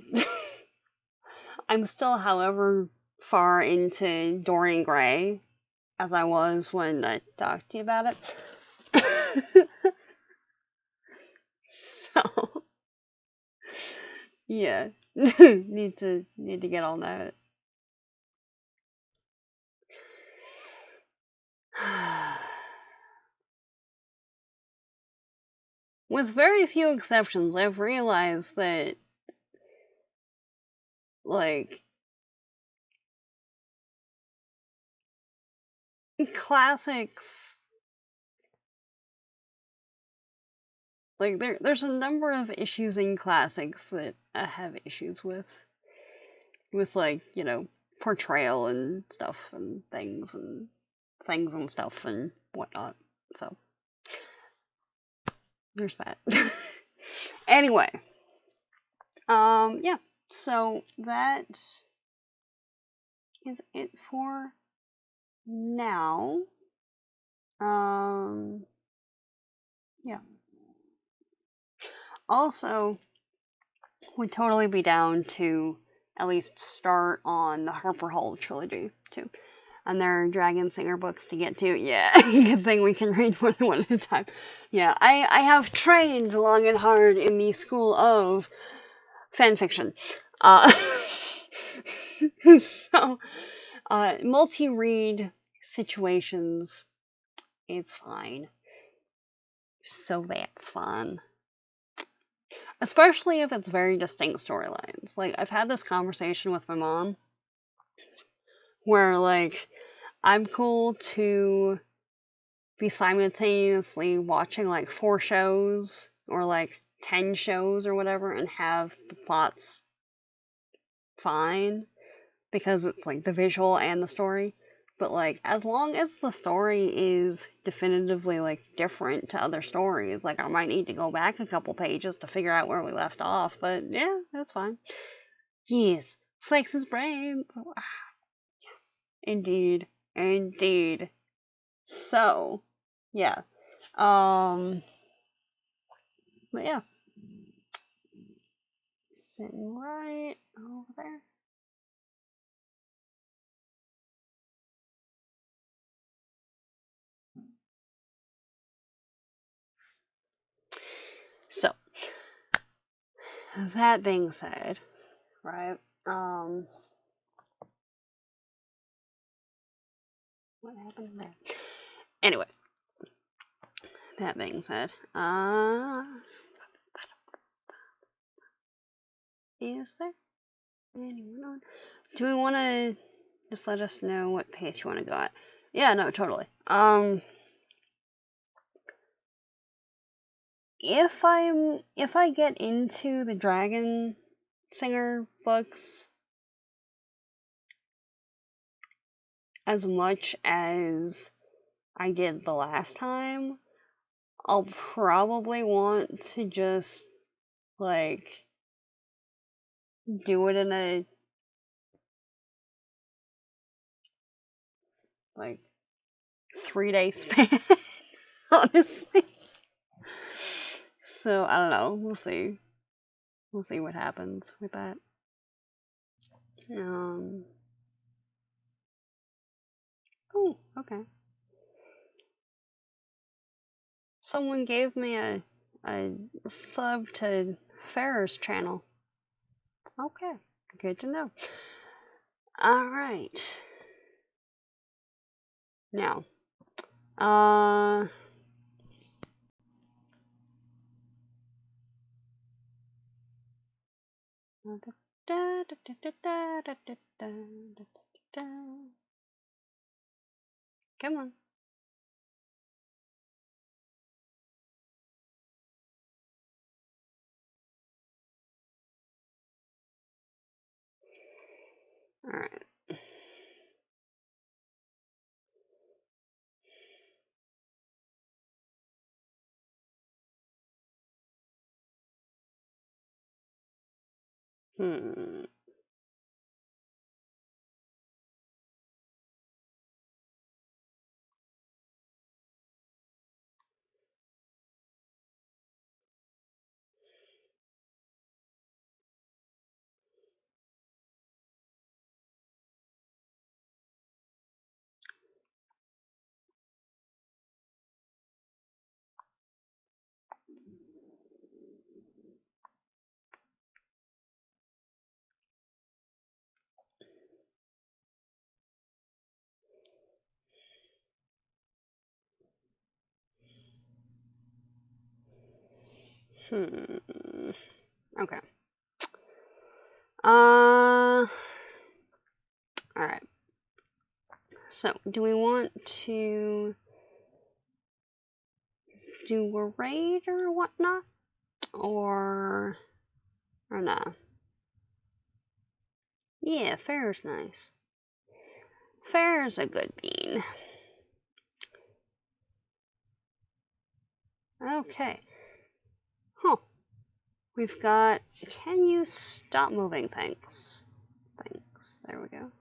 I'm still, however, far into Dorian Gray as I was when I talked to you about it. So, yeah, need to get on that. With very few exceptions, I've realized that, like, classics, like, there's a number of issues in classics that I have issues with, like, portrayal and stuff and things and stuff and whatnot. So, there's that. Anyway, yeah. So that is it for now. Yeah. Also, would totally be down to at least start on the Harper Hall trilogy too. And there are Dragon Singer books to get to. Yeah, good thing we can read more than one at a time. Yeah, I have trained long and hard in the school of fanfiction. So, multi-read situations, it's fine. So that's fun. Especially if it's very distinct storylines. Like, I've had this conversation with my mom where, like, I'm cool to be simultaneously watching, like, 4 shows or, like, 10 shows or whatever and have the plots fine because it's, like, the visual and the story. But, like, as long as the story is definitively, like, different to other stories, like, I might need to go back a couple pages to figure out where we left off, but yeah, that's fine. Yes, Flakes his brains. Yes. Indeed. Indeed. So, yeah. But yeah. Sitting right over there. So, that being said, right, what happened there? Anyway, that being said, is there anyone on? Do we want to just let us know what pace you want to go at? Yeah, no, totally. If I get into the Dragon Singer books as much as I did the last time, I'll probably want to just like do it in a like 3-day span, honestly. So I don't know. We'll see. We'll see what happens with that. Oh, okay. Someone gave me a sub to Farrah's channel. Okay, good to know. All right. Now, come on. All right. Hmm. Okay. All right. So, do we want to do a raid or whatnot, or nah? Yeah, fair's nice. Fair's a good bean. Okay. Huh. We've got. Can you stop moving? Thanks. Thanks. There we go.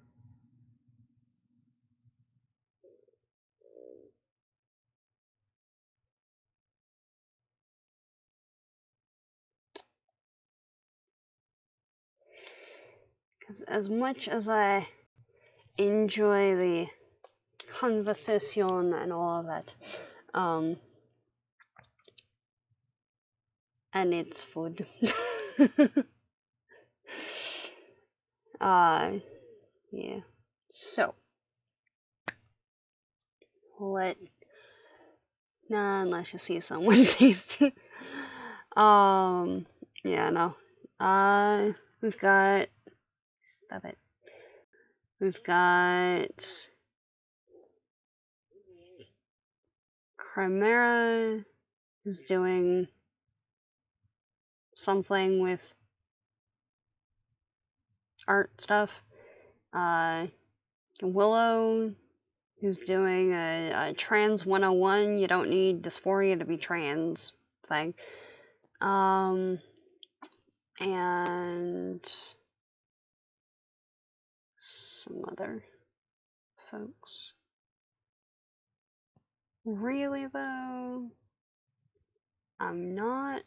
Because as much as I enjoy the conversation and all of that, and it's food. Yeah. So, unless you see someone tasting. Yeah, no. We've got, stop it. We've got Chimera, who's doing something with art stuff. Willow, who's doing a trans 101, you don't need dysphoria to be trans thing. And some other folks. Really, though, I'm not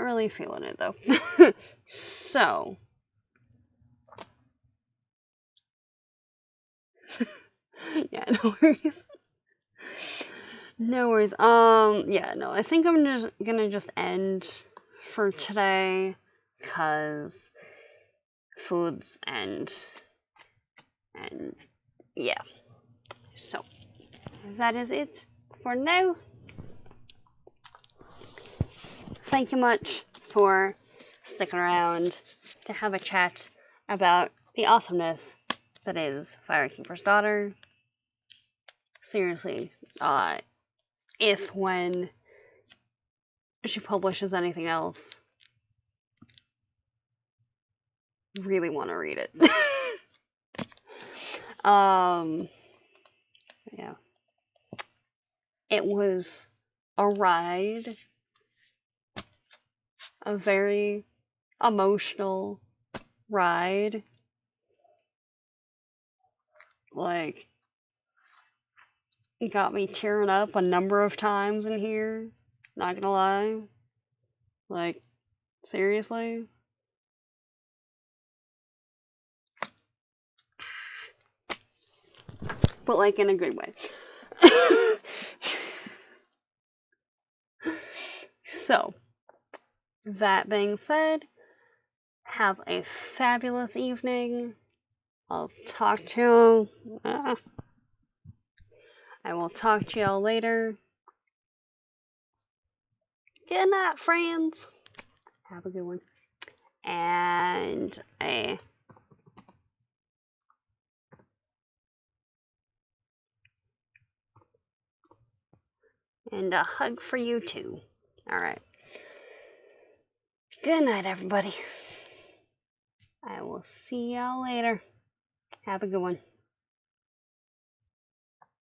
really feeling it, though. So, yeah, no worries. No worries. Yeah, no, I think I'm just gonna end for today, cause foods and yeah. So that is it for now. Thank you much for sticking around to have a chat about the awesomeness that is Firekeeper's Daughter. Seriously, if when she publishes anything else, really want to read it. Yeah. It was a ride, a very emotional ride. Like, it got me tearing up a number of times in here. Not gonna lie. Like, seriously. But, like, in a good way. So, that being said, have a fabulous evening. I'll talk to you. I will talk to y'all later. Good night, friends. Have a good one. And a hug for you too. Alright. Good night, everybody. I will see y'all later. Have a good one.